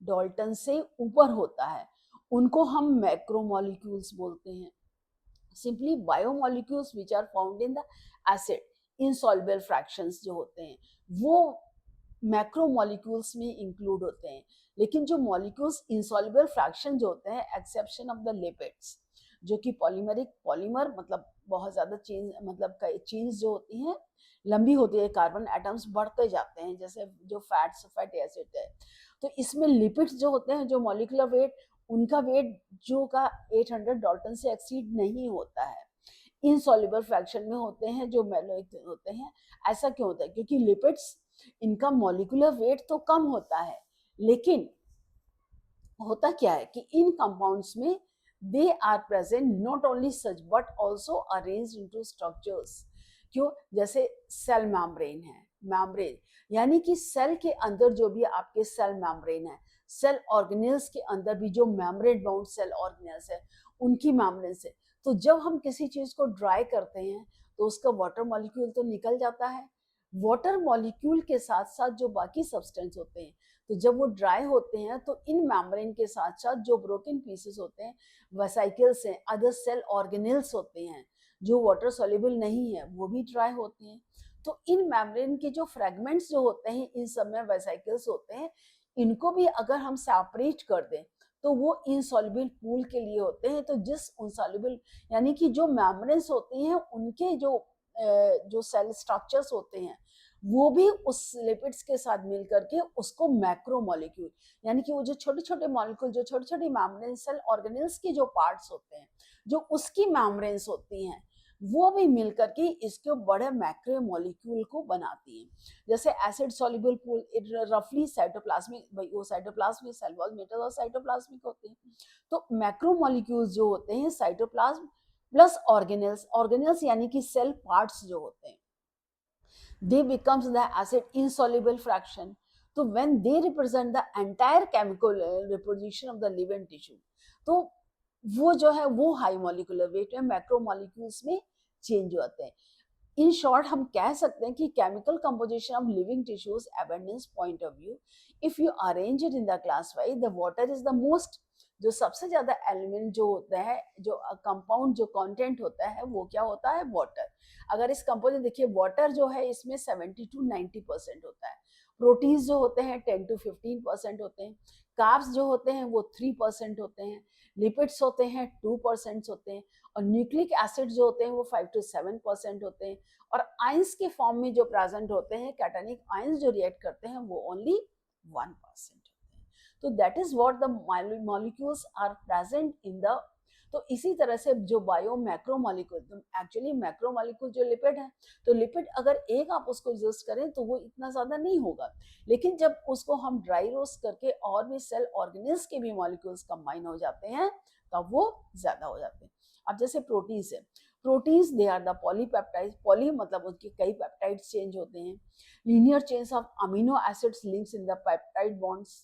डाल्टन से ऊपर होता है, उनको हम मैक्रोमोलिक्यूल्स बोलते हैं। Simply biomolecules which are found in the acid insoluble fractions जो होते हैं, वो मैक्रोमोलिक्यूल्स में इंक्लूड होते हैं। लेकिन जो मॉलिक्यूल्स इनसॉल्युबल फ्रैक्शन जो होते हैं, एक्सेप्शन ऑफ द लिपिड्स, जो कि पॉलीमर मतलब बहुत ज्यादा चेंज, मतलब चेंज जो होती हैं लंबी होती है, कार्बन एटम्स बढ़ते जाते हैं, जैसे जो फैटी एसिड है। तो इसमें लिपिड्स जो होते हैं, जो मॉलिक्यूलर वेट, उनका वेट जो का 800 डाल्टन से एक्सीड नहीं होता है, इनसॉल्युबल फ्रैक्शन में होते हैं, जो मेलोइक होते हैं। ऐसा क्यों होता है? क्योंकि लिपिड्स, इनका मॉलिक्यूलर वेट तो कम होता है, लेकिन होता क्या है कि इन कंपाउंड्स में they are present not only such but also arranged into structures. क्यों? जैसे सेल मेम्ब्रेन है, मेम्ब्रेन यानी कि सेल के अंदर जो भी आपके सेल मेम्ब्रेन है, सेल ऑर्गेनेल्स के अंदर भी जो मेम्ब्रेन बाउंड सेल ऑर्गेनेल्स है, उनकी मेम्ब्रेन से, तो जब हम किसी चीज को ड्राई करते हैं तो उसका वाटर मॉलिक्यूल तो निकल जाता है। वाटर मॉलिक्यूल के साथ साथ जो बाकी सब्सटेंस होते हैं, तो जब वो ड्राई होते हैं तो इन मेम्ब्रेन के साथ साथ जो ब्रोकन पीसेस होते हैं, वेसिकल्स हैं, अदर सेल ऑर्गेनेल्स होते हैं जो वाटर सॉल्युबल नहीं है, वो भी ड्राई होते हैं। तो इन मेम्ब्रेन के जो फ्रेगमेंट्स जो होते हैं, इन सब में वेसिकल्स होते हैं, इनको भी अगर हम सेपरेट कर दें तो वो इनसॉल्युबल पूल के लिए होते हैं। तो जिस इनसॉल्युबल यानी कि जो मेम्ब्रेन्स होती हैं उनके जो सेल स्ट्रक्चर्स होते हैं वो भी उस लिपिड्स के साथ मिल करके उसको मैक्रो मॉलिक्यूल यानी कि वो जो छोटे छोटे मॉलिक्यूल जो छोटे छोटे मेम्ब्रेन सेल ऑर्गेनेल्स के जो पार्ट्स होते हैं जो उसकी मेम्ब्रेन्स होती हैं वो भी मिलकर के इसके बड़े मैक्रो मॉलिक्यूल को बनाती हैं। जैसे एसिड सॉल्युबल पूल इट रफली साइटोप्लाज्मिक, वो साइटोप्लाज्म में सेल वॉल मेटल और साइटोप्लाज्मिक होते हैं। तो मैक्रो मॉलिक्यूल्स जो होते हैं साइटोप्लाज्म प्लस ऑर्गेनेल्स यानी कि सेल पार्ट्स जो होते हैं they becomes the acid insoluble fraction. So when they represent the entire chemical reproduction of the living tissue, तो वो जो है वो हाई मॉलिक्यूलर वेट में मैक्रो मॉलिक्यूल्स में चेंज होते हैं। इन शॉर्ट हम कह सकते हैं कि chemical composition of living tissues abundance point of view, if you arrange it in the class wise, the water is the most, जो सबसे ज्यादा एलिमेंट जो होता है, जो कंपाउंड जो कंटेंट होता है वो क्या होता है, वाटर। अगर इस कंपोजिशन देखिए वाटर जो है इसमें 70 to 90% होता है, प्रोटीन्स जो होते हैं 10 to 15% होते हैं, कार्ब्स जो होते हैं वो 3% होते हैं, लिपिड्स होते हैं 2% होते हैं, और न्यूक्लिक एसिड जो होते हैं वो 5 to 7% होते हैं, और आयंस के फॉर्म में जो प्रेजेंट होते हैं कैटायनिक आयंस जो रिएक्ट करते हैं वो ओनली 1% होते हैं। तो that is what the molecules are present in the. तो इसी तरह से जो bio macro molecule, actually macro molecule जो लिपिड है, तो लिपिड अगर एक आप उसको एग्जिस्ट करें तो वो इतना ज्यादा नहीं होगा, लेकिन जब उसको हम ड्राई रोस्ट करके और भी सेल ऑर्गेनिल्स के भी मॉलिक्यूल्स कंबाइन हो जाते हैं तब वो ज्यादा हो जाते हैं। अब जैसे प्रोटीन्स है, proteins they are the polypeptide, poly मतलब उनके कई पेप्टाइड्स चेंज होते हैं, linear chains of amino acids links in the peptide bonds,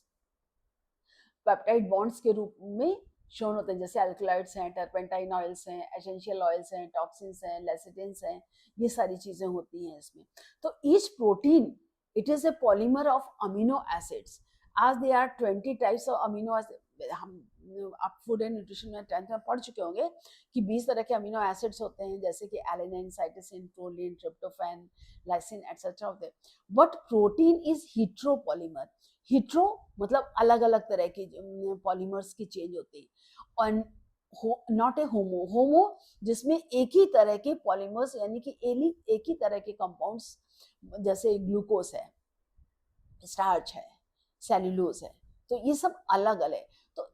peptide bonds के रूप में शोन होते हैं, जैसे अल्कलॉइड्स हैं, टर्पेंटाइन ऑयल्स हैं, एसेंशियल ऑयल्स हैं, टॉक्सिन्स हैं, लेसिटिन्स हैं, ये सारी चीजें होती हैं इसमें। तो each protein it is a polymer of amino acids, आज they are 20 types of amino acid. हम आप फूड एंड न्यूट्रिशन में 10th में पढ़ चुके होंगे कि 20 तरह के अमीनो एसिड्स होते हैं, जैसे कि alanine, cytosine, proline, tryptophan, lysine etcetera होते हैं। बट प्रोटीन इज हीट्रोपॉलीमर, हीट्रो मतलब अलग अलग तरह की पॉलीमर्स की चेंज होती है, और नॉट ए होमो, होमो जिसमें एक ही तरह के पॉलीमर्स यानी कि एक ही तरह के कंपाउंड्स, जैसे ग्लूकोज है, स्टार्च है, सेल्यूलोज है, तो ये सब अलग अलग। तो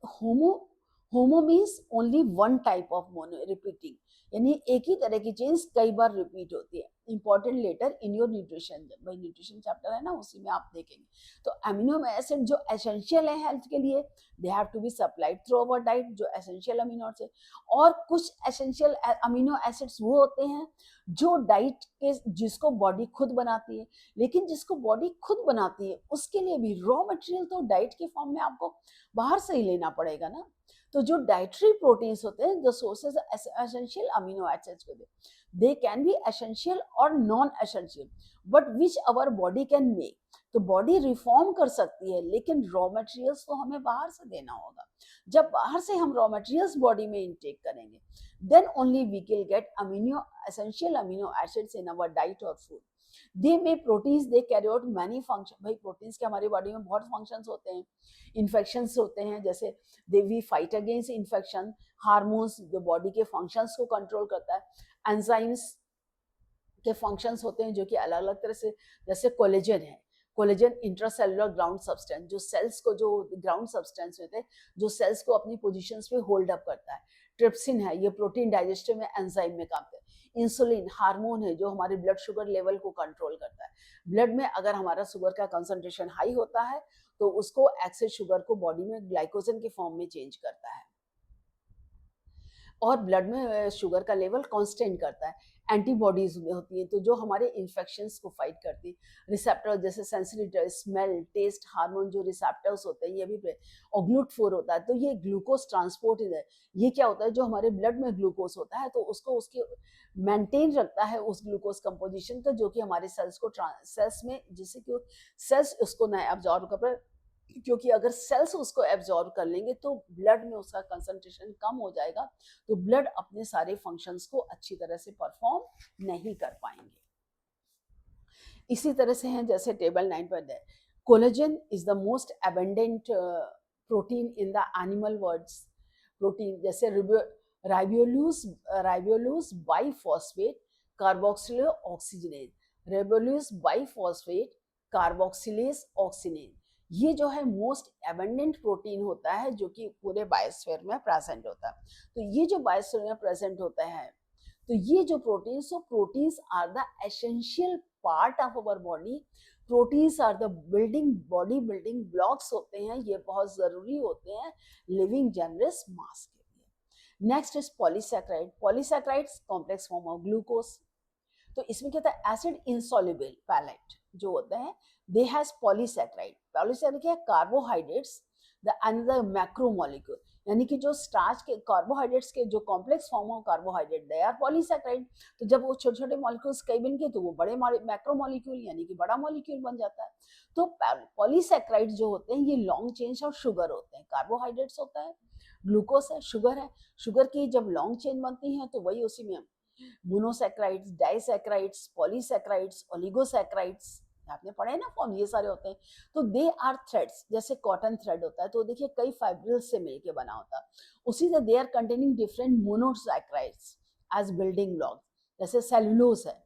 होमो means only one type of mono repeating, यानी एक ही तरह की चेंज कई बार रिपीट होती है। Important letter in your nutrition, भाई न्यूट्रिशन चैप्टर है ना उसी में आप देखेंगे। तो अमीनो एसिड जो एसेंशियल है हेल्थ के लिए, they have to be supplied through our diet, जो एसेंशियल अमीनो एसिड, और कुछ एसेंशियल अमीनो एसिड्स वो होते हैं जो डाइट के जिसको बॉडी खुद बनाती है, लेकिन जिसको बॉडी खुद बनाती है उसके लिए भी रॉ मटेरियल तो डाइट के फॉर्म में आपको बाहर से ही लेना पड़ेगा ना। तो जो डाइटरी प्रोटीन्स होते हैं, जो सोर्सेज एसेंशियल अमीनो एसिड्स को दे कैन बी एसेंशियल और non essential, but which our body can make. तो बॉडी रिफॉर्म कर सकती है, लेकिन रॉ मटेरियल्स तो हमें बाहर से देना होगा। जब बाहर से हम रॉ मटेरियल्स बॉडी में इनटेक करेंगे, then only we will get essential amino acids in our diet or food. They may proteins, they carry out many functions। भाई प्रोटीन्स के हमारी बॉडी में बहुत फंक्शंस होते हैं, इन्फेक्शंस होते हैं, जैसे they we fight against infection, hormones जो बॉडी के फंक्शंस को कंट्रोल करता है, एंजाइम्स के फंक्शंस होते हैं जो कि अलग अलग तरह से, जैसे कोलेजन है, कोलेजन इंट्रासेलुलर ग्राउंड सब्सटेंस, जो सेल्स को, जो ग्राउंड सब्सटेंस होते हैं जो सेल्स को अपनी पोजीशंस पे होल्ड अप करता है। ट्रिप्सिन है, ये प्रोटीन डाइजेस्टिव में एंजाइम में काम करता है। इंसुलिन हार्मोन है जो हमारे ब्लड शुगर लेवल को कंट्रोल करता है। ब्लड में अगर हमारा शुगर का कंसंट्रेशन हाई होता है तो उसको एक्सेस शुगर को बॉडी में ग्लाइकोजन के फॉर्म में चेंज करता है, और ब्लड में शुगर का लेवल कांस्टेंट करता है। एंटीबॉडीज होती है तो जो हमारे इन्फेक्शंस को फाइट करती है। रिसेप्टर जैसे सेंसिटिव स्मेल, टेस्ट हार्मोन जो रिसेप्टर्स होते हैं ये भी, और ग्लूट4 होता है, तो ये ग्लूकोज ट्रांसपोर्ट है। ये क्या होता है, जो हमारे ब्लड में ग्लूकोज होता है तो उसको उसके मेंटेन रखता है उस ग्लूकोज कंपोजिशन का, जो कि हमारे सेल्स को सेल्स में, जिससे कि सेल्स उसको नए अब्जॉर्ब कर, क्योंकि अगर सेल्स उसको एब्जॉर्ब कर लेंगे तो ब्लड में उसका कंसंट्रेशन कम हो जाएगा, तो ब्लड अपने सारे फंक्शंस को अच्छी तरह से परफॉर्म नहीं कर पाएंगे। इसी तरह से है जैसे टेबल 9 पर है, collagen is the most abundant protein in the animal words, protein जैसे ribulose biphosphate carboxyl oxygenase, ribulose biphosphate carboxylase oxygenase, ये जो है मोस्ट एबंडेंट प्रोटीन होता है जो कि पूरे बायोस्फीयर में प्रेजेंट होता है। तो ये जो बायोस्फीयर में प्रेजेंट होता है, तो ये जो proteins are the essential part of our body, proteins are the body building blocks होते हैं, ये बहुत जरूरी होते हैं लिविंग जनरस मास के लिए। Next is polysaccharide, polysaccharides complex form of glucose. तो इसमें क्या होता है, एसिड इनसॉल्युबल पैलेट जो होते हैं, दे हैज पॉलीसैकेराइड, पॉलीसैकेराइड क्या है, कार्बोहाइड्रेट्स द अनदर मैक्रोमोलिक्यूल, यानी कि जो स्टार्च के कार्बोहाइड्रेट्स के जो complex form of carbohydrate they are polysaccharide. तो जब वो छोटे छोटे मॉलिक्यूल्स कई बन के तो वो बड़े मैक्रोमोलिक्यूल यानी कि बड़ा मॉलिक्यूल बन जाता है। तो पॉलीसैकेराइड जो होते हैं ये लॉन्ग चेन ऑफ शुगर होते हैं, कार्बोहाइड्रेट्स होता है, ग्लूकोज है, शुगर है, शुगर की जब लॉन्ग चेन बनती है तो वही उसी में मोनोसैकेराइड्स, डाइसैकेराइड्स, पॉलीसैकेराइड्स, ओलिगोसैकेराइड्स, आपने पढ़े ना फॉर्म, ये सारे होते हैं। तो दे आर थ्रेड्स, जैसे कॉटन थ्रेड होता है तो देखिए कई फाइब्रिल्स से मिलके बना होता है, उसी से they are containing different monosaccharides as building block. जैसे सेलुलोज है,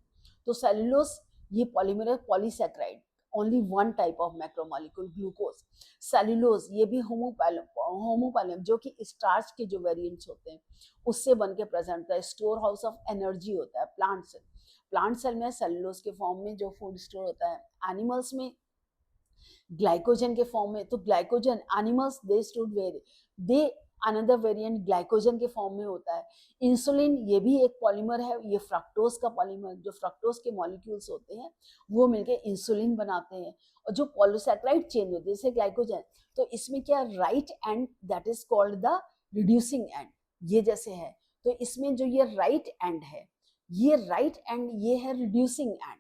तो सेलुलोज ये polymer polysaccharide, only one type of macromolecule glucose. Cellulose ये भी होमोपैलम जो कि स्टार्च के जो वेरिएंट्स होते हैं उससे बन के प्रेजेंट होता है, स्टोर हाउस ऑफ एनर्जी होता है प्लांट सेल। प्लांट सेल में सेलुलोज के फॉर्म में जो फूड स्टोर होता है, एनिमल्स में ग्लाइकोजन के फॉर्म में, तो glycogen animals they store they another variant glycogen के फॉर्म में होता है। इंसुलिन ये भी एक पॉलीमर है, ये फ्रक्टोज का पॉलीमर, जो फ्रक्टोज के मॉलिक्यूल्स होते हैं वो मिलके इंसुलिन बनाते हैं। और जो पॉलीसैकेराइड चेंज होते हैं जैसे ग्लाइकोजन, तो इसमें क्या right and that is called the reducing and, ये जैसे है, तो इसमें जो ये राइट एंड है, ये राइट एंड ये है रिड्यूसिंग एंड,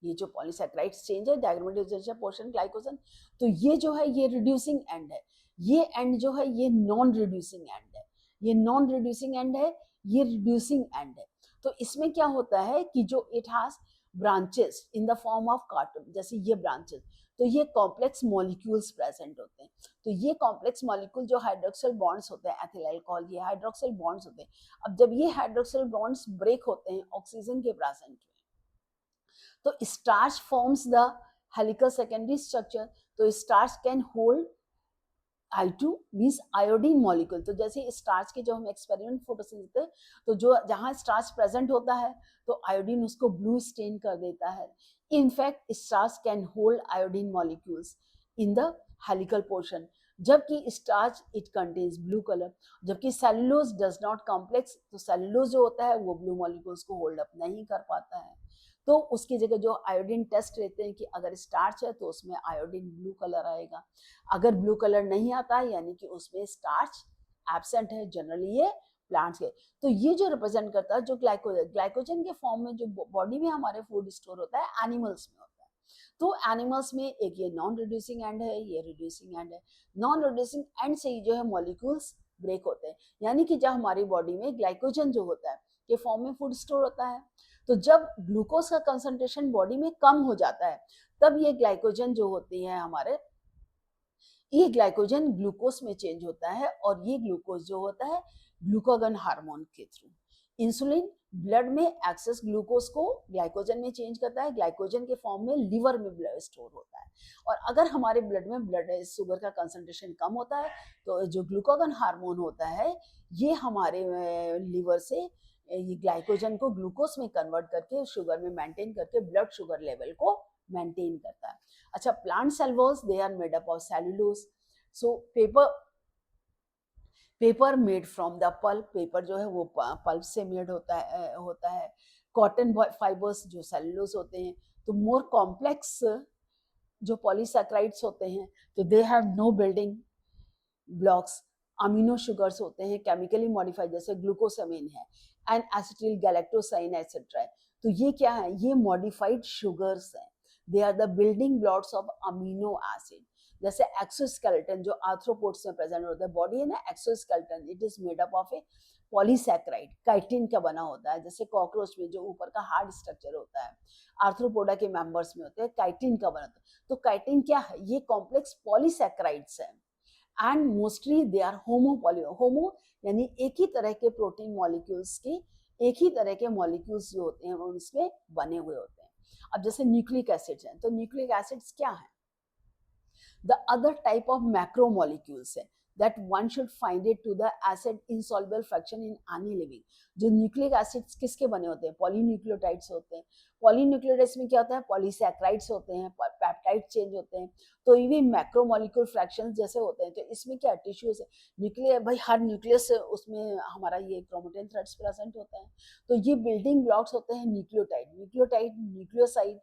ये जो पॉलीसैकेराइड्स चेंज है डायग्रामेटिक पोर्शन ग्लाइकोजन, तो ये जो है ये रिड्यूसिंग एंड है, ये एंड जो है ये नॉन रिड्यूसिंग एंड है, ये नॉन रिड्यूसिंग एंड है, ये रिड्यूसिंग एंड है। तो इसमें क्या होता है कि जो it has branches in the form of carton, जैसे ये ब्रांचेस, तो ये कॉम्प्लेक्स मॉलिक्यूल्स प्रेजेंट होते हैं। तो ये कॉम्प्लेक्स मॉलिक्यूल जो हाइड्रोक्सिल बॉन्ड्स होते हैं, एथिल अल्कोहल, ये हाइड्रोक्सिल बॉन्ड्स होते हैं। अब जब ये हाइड्रोक्सिल बॉन्ड्स ब्रेक होते हैं ऑक्सीजन के प्रेजेंट में, तो starch forms the helical secondary structure. तो starch can hold I2 means iodine molecule. तो जैसे स्टार्च के जो हम एक्सपेरिमेंट फोटोसिंथेसिस देते हैं, तो जो जहाँ स्टार्च प्रेजेंट होता है तो आयोडीन उसको ब्लू स्टेन कर देता है। In fact starch can hold iodine molecules in the helical portion, जबकि starch it contains blue colour, जबकि सेलुलोज डज नॉट कॉम्प्लेक्स, तो सेलुलोज जो होता है वो ब्लू मॉलिक्यूल्स को होल्ड अप नहीं कर पाता है। तो उसकी जगह जो आयोडीन टेस्ट लेते हैं कि अगर स्टार्च है तो उसमें आयोडीन ब्लू कलर आएगा, अगर ब्लू कलर नहीं आता यानी कि उसमें स्टार्च एब्सेंट है, जनरली ये प्लांट्स के। तो ये जो रिप्रेजेंट करता है जो ग्लाइकोजन के फॉर्म में जो बॉडी में हमारे फूड स्टोर होता है एनिमल्स में होता है। तो एनिमल्स में एक ये नॉन रिड्यूसिंग एंड है, ये रिड्यूसिंग एंड है। नॉन रिड्यूसिंग एंड से ही जो है मॉलिक्यूल्स ब्रेक होते हैं, यानी कि जब हमारी बॉडी में ग्लाइकोजन जो होता है के फॉर्म में फूड स्टोर होता है, तो जब ग्लूकोज का कंसंट्रेशन बॉडी में कम हो जाता है तब ये ग्लाइकोजन जो होती है हमारे, ये ग्लाइकोजन ग्लूकोज में चेंज होता है, और ये ग्लूकोज जो होता है ग्लूकागन हार्मोन के थ्रू। इंसुलिन ब्लड में एक्सेस ग्लूकोज को ग्लाइकोजन में चेंज करता है, ग्लाइकोजन के फॉर्म में लिवर में ब्लड स्टोर होता है। और अगर हमारे ब्लड में ब्लड शुगर का कंसंट्रेशन कम होता है तो जो ग्लूकागन हार्मोन होता है ये हमारे लिवर से ये ग्लाइकोजन को ग्लूकोज में कन्वर्ट करके शुगर में मेंटेन करके ब्लड शुगर लेवल को मेंटेन करता है। अच्छा, plant cell walls they are made up of cellulose. So paper made from the pulp, paper जो है वो पल्प से मेड होता है। कॉटन फाइबर्स जो सेलुलोज होते हैं। तो मोर कॉम्प्लेक्स जो पॉलीसैकेराइड्स होते हैं तो they have no building blocks. Amino sugars होते हैं केमिकली मॉडिफाइड, जैसे ग्लूकोसामिन है एंड एसिटिल गैलेक्टोसाइन एक्सेट्रा है। तो ये क्या है, ये मॉडिफाइड शुगर्स हैं, they are the building blocks of amino acid. जैसे एक्सोस्केलेटन जो आर्थ्रोपोड्स में प्रेजेंट होता है, बॉडी है ना exoskeleton, it is made up of a polysaccharide, chitin का बना होता है। जैसे कॉकरोच में जो ऊपर का हार्ड स्ट्रक्चर होता है, आर्थ्रोपोडा के मेंबर्स में होते हैं, काइटिन का बना होता है। तो काइटिन क्या है, ये कॉम्प्लेक्स पॉलीसैकेराइड्स है एंड मोस्टली दे आर होमो यानी एक ही तरह के प्रोटीन मॉलिक्यूल्स के एक ही तरह के मॉलिक्यूल्स जो होते हैं वो इसमें बने हुए होते हैं। अब जैसे न्यूक्लिक एसिड्स हैं, तो न्यूक्लिक एसिड्स क्या है? The other type of macromolecules है that one should find it to the acid insoluble fraction in any living। जो न्यूक्लिक एसिड्स किसके बने होते हैं? पॉलीन्यूक्लियोटाइड्स होते हैं। पॉलीन्यूक्लियोटाइड्स में क्या होता है? पॉलीसैकेराइड्स होते हैं, पेप्टाइड चेंज होते हैं, तो ये मैक्रोमोलिक्यूल फ्रैक्शंस जैसे होते हैं। तो इसमें क्या टिश्यूज है, न्यूक्लियर भाई हर न्यूक्लियस उसमें हमारा ये क्रोमेटिन थ्रेड्स प्रेजेंट होते हैं। तो ये बिल्डिंग ब्लॉक्स होते हैं न्यूक्लियोटाइड, न्यूक्लियोसाइड।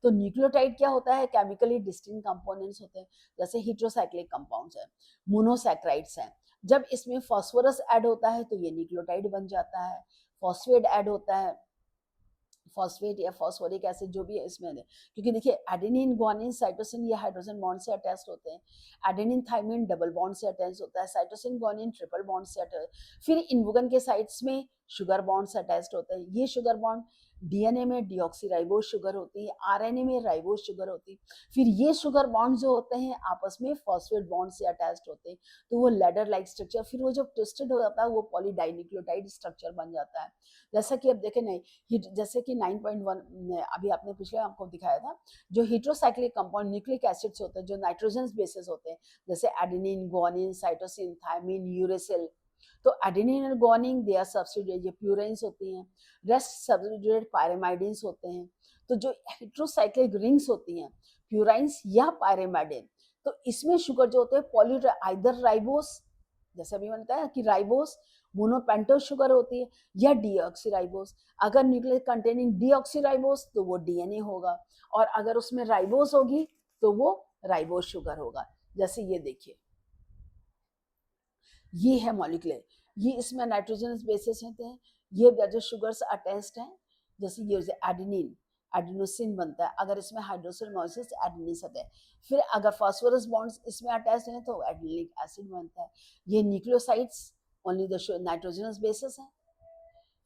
तो न्यूक्लियोटाइड क्या होता है? केमिकली डिस्टिंक्ट कंपोनेंट्स होते हैं, जैसे हेटेरोसाइक्लिक कंपाउंड्स है, मोनोसैकेराइड्स है। जब इसमें फास्फोरस ऐड होता है तो ये न्यूक्लियोटाइड बन जाता है। फॉस्फेट ऐड होता है, फॉस्फेट या फॉस्फोरिक एसिड जो भी है इसमें है, क्योंकि देखिए एडेनिन, ग्वानिन, साइटोसिन ये हाइड्रोजन बॉन्ड से अटैच होते हैं। एडेनिन थाइमिन डबल बॉन्ड से अटैच होता है, साइटोसिन ग्वानिन ट्रिपल बॉन्ड से अटैच। फिर इन्वोगन के साइड्स में शुगर बॉन्ड से अटैच्ड होते हैं। ये शुगर बॉन्ड डीएनए में डीऑक्सीराइबोज शुगर होती है, आरएनए में राइबोज शुगर होती है। फिर ये शुगर बॉन्ड जो होते हैं आपस में फॉस्फेट बॉन्ड से अटैच्ड होते हैं, तो वो लेडर लाइक स्ट्रक्चर, फिर वो जब ट्विस्टेड हो जाता है वो पॉलीडाइन्यूक्लियोटाइड स्ट्रक्चर बन जाता है। जैसा कि अब देखें नहीं, जैसे कि 9.1 अभी आपने पिछले आपको दिखाया था, जो हेटेरोसाइक्लिक कंपाउंड न्यूक्लिक एसिड्स होते हैं जो नाइट्रोजन बेसिस होते हैं, जैसे adenine, guanine, cytosine, thymine, uracil. तो एडेनिन और ग्वानिन दे आर सब्स्टिट्यूटेड, ये प्यूराइंस होती हैं। रेस्ट सब्स्टिट्यूटेड पायरामाइडिन्स होते हैं। तो जो हेटेरोसाइक्लिक रिंग्स होती हैं, प्यूराइंस या पायरामाइडिन, तो इसमें शुगर जो होते हैं पॉली आइदर राइबोस, जैसे अभी मैंने कहा कि राइबोस मोनोपेंटोस शुगर होती है, या डीऑक्सीराइबोस। अगर न्यूक्लियस कंटेनिंग डीऑक्सीराइबोस तो वो डीएनए होगा, और अगर उसमें राइबोस होगी तो वो राइबोस शुगर होगा। जैसे ये देखिए, ये है मॉलिक्यूलर, ये इसमें नाइट्रोजन बेसिस होते हैं, ये जो शुगर्स अटैच्ड हैं, जैसे ये एडेनिन, एडेनोसिन बनता है, अगर इसमें हाइड्रोसिल मॉलिक्यूल्स एडेनिन होते हैं। फिर अगर फास्फोरस बॉन्ड्स इसमें अटैच हैं तो एडेनिक एसिड बनता है। ये nucleosides only the nitrogenous bases है।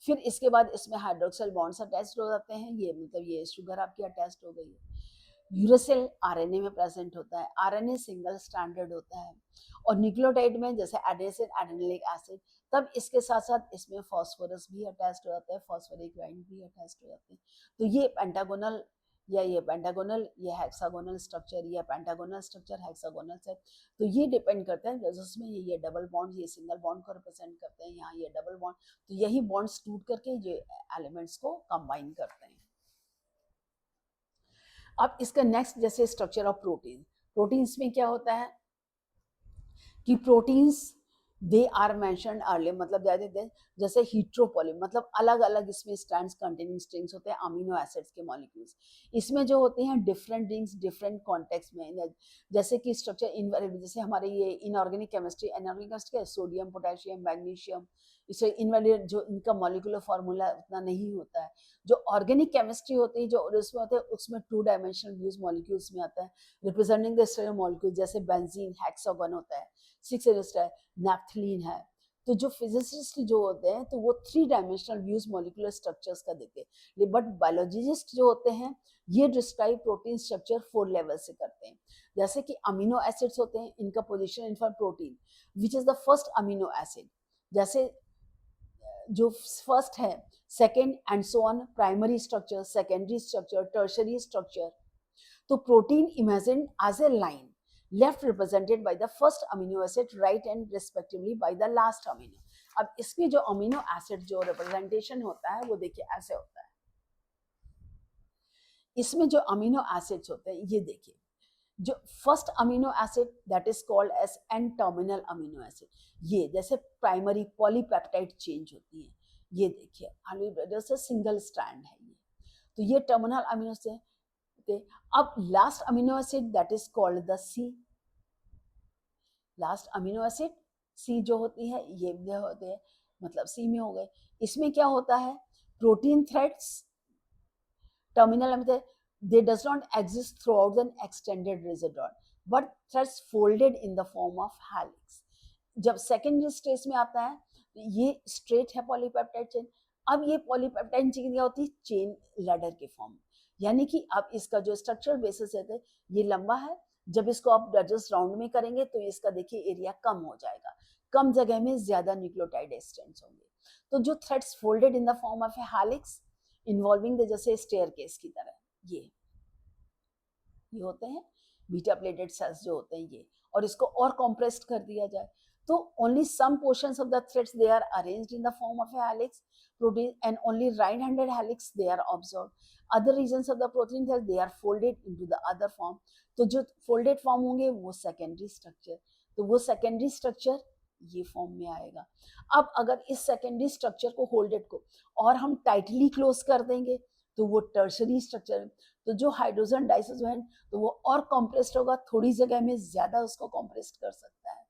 फिर इसके बाद इसमें हाइड्रोक्सिल बॉन्ड्स अटैच्ड हो जाते हैं, ये मतलब ये शुगर आपकी अटैच्ड हो गई है। यूरेसिल आरएनए में प्रेजेंट होता है, आरएनए सिंगल स्ट्रैंडेड होता है। और न्यूक्लियोटाइड में जैसे एडेनिन, एडेनिलिक एसिड, तब इसके साथ साथ इसमें फास्फोरस भी अटैच्ड हो जाता है, फास्फोरिक एसिड भी अटैच्ड हो जाते हैं। तो ये पेंटागोनल या ये पेंटागोनल, ये हेक्सागोनल स्ट्रक्चर, या पेंटागोनल स्ट्रक्चर, हेक्सागोनल से, तो ये डिपेंड करता है जिसमें ये डबल बॉन्ड, ये सिंगल बॉन्ड को रिप्रेजेंट करते हैं, यहाँ ये डबल बॉन्ड, तो यही बॉन्ड्स टूट करके ये एलिमेंट्स को कंबाइन करते हैं। अब इसका नेक्स्ट जैसे स्ट्रक्चर ऑफ प्रोटीन, प्रोटीन्स में क्या होता है कि proteins they are mentioned earlier, मतलब जैसे हीट्रोपॉली, मतलब अलग अलग इसमें स्ट्रैंड्स कंटेनिंग स्ट्रिंग्स होते हैं अमीनो एसिड्स के मॉलिक्यूल्स। इसमें जो होते हैं डिफरेंट रिंग्स डिफरेंट कॉन्टेक्स्ट में, जैसे कि स्ट्रक्चर जैसे हमारे ये इनऑर्गेनिक केमिस्ट्री, एनऑर्गेनिक केमिस्ट्री है, सोडियम, पोटेशियम, मैग्नीशियम, इसे इनवैलिड जो इनका मॉलिक्यूलर फार्मूला उतना नहीं होता है। जो ऑर्गेनिक केमिस्ट्री होती है जो उसमें होते हैं उसमें 2 डायमेंशनल व्यूज मॉलिक्यूल्स में आता है, रिप्रेजेंटिंग द स्टेरियो मॉलिक्यूल, जैसे बेंजीन हेक्सागन होता है, 6 है, नैप्थलीन है। तो जो फिजिसिस्ट जो होते हैं तो वो 3 डायमेंशनल व्यूज मॉलिक्यूलर स्ट्रक्चर्स का देते हैं, बट बायोलॉजिस्ट जो होते हैं ये डिस्क्राइब प्रोटीन स्ट्रक्चर 4 लेवल से करते हैं। जैसे कि अमीनो एसिड्स होते हैं, इनका position in for protein which is the first amino acid, जैसे जो फर्स्ट है, second and so on, primary structure, secondary structure, tertiary structure. तो protein imagine as a line, left represented by the first amino acid, right and respectively by the last amino। अब इसमें जो amino acid जो representation होता है वो देखिए ऐसे होता है। इसमें जो अमीनो एसिड्स होते हैं ये देखिए, जो first amino acid that is called as N terminal amino acid, ये जैसे प्राइमरी पॉलीपेप्टाइड चेंज होती है, ये देखिए से सिंगल स्ट्रैंड है ये, तो ये टर्मिनल अमीनो एसिड। अब last amino acid that is called the C, last amino acid C जो होती है ये होते हैं, मतलब सी में हो गए। इसमें क्या होता है, प्रोटीन थ्रेड्स टर्मिनल में दे does not exist through out an extended residual but threads folded in the form of helix. जब सेकेंडरी स्टेज में आता है तो ये स्ट्रेट है पॉलीपेप्टाइड चेन। अब ये पॉलीपेप्टाइड चेन क्या होती है, चेन लैडर के फॉर्म, यानी कि अब इसका जो स्ट्रक्चरल बेसिस है ये लंबा है, जब इसको आप जस्ट राउंड में करेंगे तो इसका देखिए एरिया कम हो जाएगा, कम जगह में ज्यादा न्यूक्लियोटाइड स्ट्रैंड्स होंगे। तो जो threads folded in the form of a helix involving the जैसे स्टेयरकेस की तरह ये होते हैं बीटा प्लेटेड सेल्स जो होते हैं ये, और इसको और कॉम्प्रेस्ड कर दिया जाए तो only some portions of the threads they are arranged in the form of a helix protein and only right-handed helix they are observed. Other regions of the protein cells they are folded into the other form. तो जो folded form होंगे वो secondary structure, तो वो secondary structure ये form में आएगा। अब अगर इस सेकेंडरी स्ट्रक्चर को होल्डेड को और हम टाइटली क्लोज कर देंगे तो वो टर्शरी स्ट्रक्चर, तो जो हाइड्रोजन डाइसोजोएन तो वो और कॉम्प्रेस्ड होगा, थोड़ी जगह में ज्यादा उसको कॉम्प्रेस्ड कर सकता है।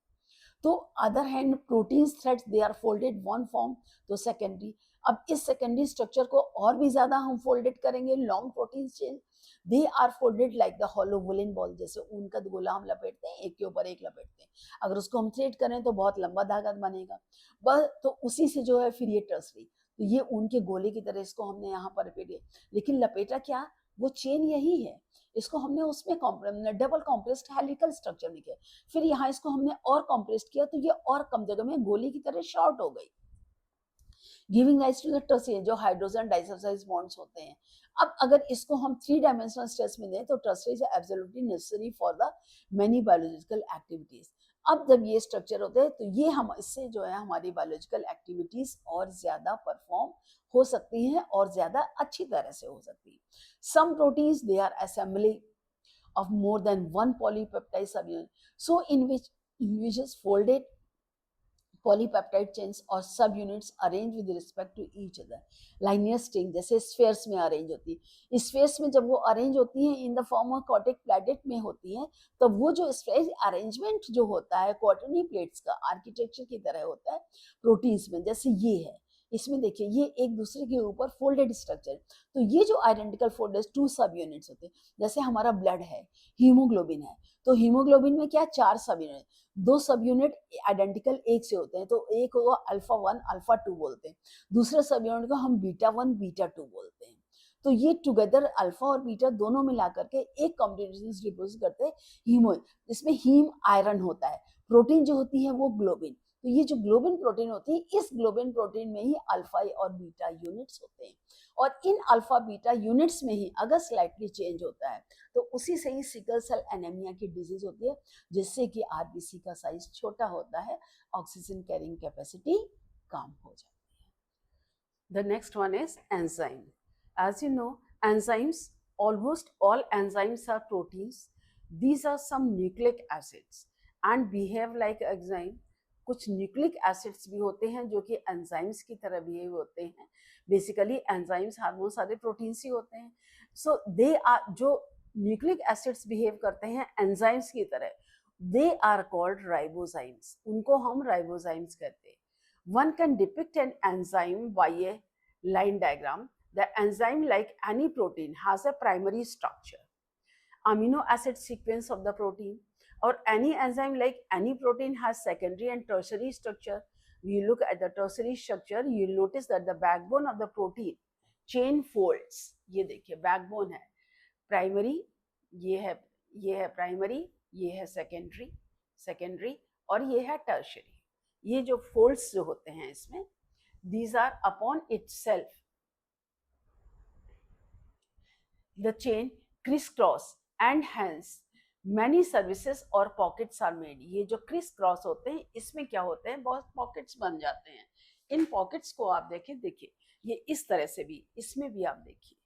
तो other hand protein threads they are folded one form, तो सेकेंडरी। अब इस सेकेंडरी स्ट्रक्चर को और भी ज्यादा हम फोल्डेड करेंगे, long protein chain they are folded like the hollow woollen ball, जैसे ऊन का गोला हम लपेटते हैं एक के ऊपर एक लपेटते हैं, अगर उसको हम थ्रेड करें तो बहुत लंबा धागा बनेगा बस, तो उसी से जो है फिर ये टर्सरी, तो ये ऊन के गोले की तरह इसको हमने यहाँ पर लपेटे, लेकिन लपेटा क्या, वो चेन यही है, इसको हमने उसमें डबल कॉम्प्रेस्ड हेलिकल स्ट्रक्चर में किया, फिर यहाँ इसको हमने और कॉम्प्रेस्ड किया तो ये और कम जगह में गोली की तरह शॉर्ट हो गई, giving rise to the tertiary जो हाइड्रोजन डाइसल्फाइड बॉन्ड्स होते हैं। अब अगर इसको हम 3 डायमेंशनल स्ट्रेस में दें तो tertiary is absolutely necessary for the many biological activities. अब जब ये स्ट्रक्चर होते हैं तो ये हम इससे जो है हमारी बायोलॉजिकल एक्टिविटीज और ज्यादा परफॉर्म हो सकती हैं और ज्यादा अच्छी तरह से हो सकती है। Some proteins they are assembly of more than one polypeptide subunit, so in which is folded polypeptide chains or subunits arranged with respect to each other, linear string जैसे स्फेयर्स में अरेंज होती है, स्फेयर्स में जब वो arrange होती है in the form of quartic pleated में होती है, तो वो जो स्फेयर अरेंजमेंट जो होता है क्वार्टरनी प्लेट्स का आर्किटेक्चर की तरह होता है प्रोटीन्स में, जैसे ये है इसमें देखिए ये एक दूसरे के ऊपर फोल्डेड स्ट्रक्चर, तो ये जो आइडेंटिकल फोल्डेड 2 सब यूनिट्स होते हैं, जैसे हमारा ब्लड है, हीमोग्लोबिन है, तो हीमोग्लोबिन में क्या 4 सब यूनिट, 2 सब यूनिट आइडेंटिकल एक से होते हैं, तो एक होगा अल्फा 1 अल्फा 2 बोलते हैं, दूसरे सब यूनिट को हम बीटा 1 बीटा 2 बोलते हैं, तो ये टुगेदर अल्फा और बीटा दोनों मिला करके एक कॉम्बिनेशन रिप्रोड्यूस करते हैं हीमो, जिसमें हीम आयरन होता है, प्रोटीन जो होती है वो ग्लोबिन, तो ये जो ग्लोबिन प्रोटीन होती है इस ग्लोबिन प्रोटीन में ही अल्फा और बीटा यूनिट्स होते हैं, और इन अल्फा बीटा यूनिट्स में ही अगर स्लाइटली चेंज होता है तो उसी से ही सिकल सेल एनीमिया की डिजीज होती है, जिससे कि आरबीसी का साइज छोटा होता है, ऑक्सीजन कैरिंग कैपेसिटी कम हो जाती है। The next one is enzyme. As you know enzymes, almost all enzymes are proteins, these are some nucleic acids and behave like enzyme. कुछ न्यूक्लिक एसिड्स भी होते हैं जो कि एंजाइम्स की तरह बिहेव होते हैं, बेसिकली एंजाइम्स हार्मोन सारे प्रोटीन्स ही होते हैं, सो दे आर जो न्यूक्लिक एसिड्स बिहेव करते हैं एंजाइम्स की तरह, दे आर कॉल्ड राइबोजाइम्स, उनको हम राइबोजाइम्स कहते हैं। One can depict an enzyme by A line diagram. The enzyme like any protein has a primary structure, amino acid sequence of the protein, or any enzyme like any protein has secondary and tertiary structure. We look at the tertiary structure, you will notice that the backbone of the protein chain folds, ये देखिए backbone है, primary ये है primary, ये है secondary और ये है tertiary, ये जो folds जो होते हैं इसमें, these are upon itself the chain crisscross and hence many services और पॉकेट्स आर मेड। ये जो क्रिस क्रॉस होते हैं इसमें क्या होते हैं, बहुत पॉकेट्स बन जाते हैं। इन पॉकेट्स को आप देखिए ये इस तरह से भी, इसमें भी आप देखिए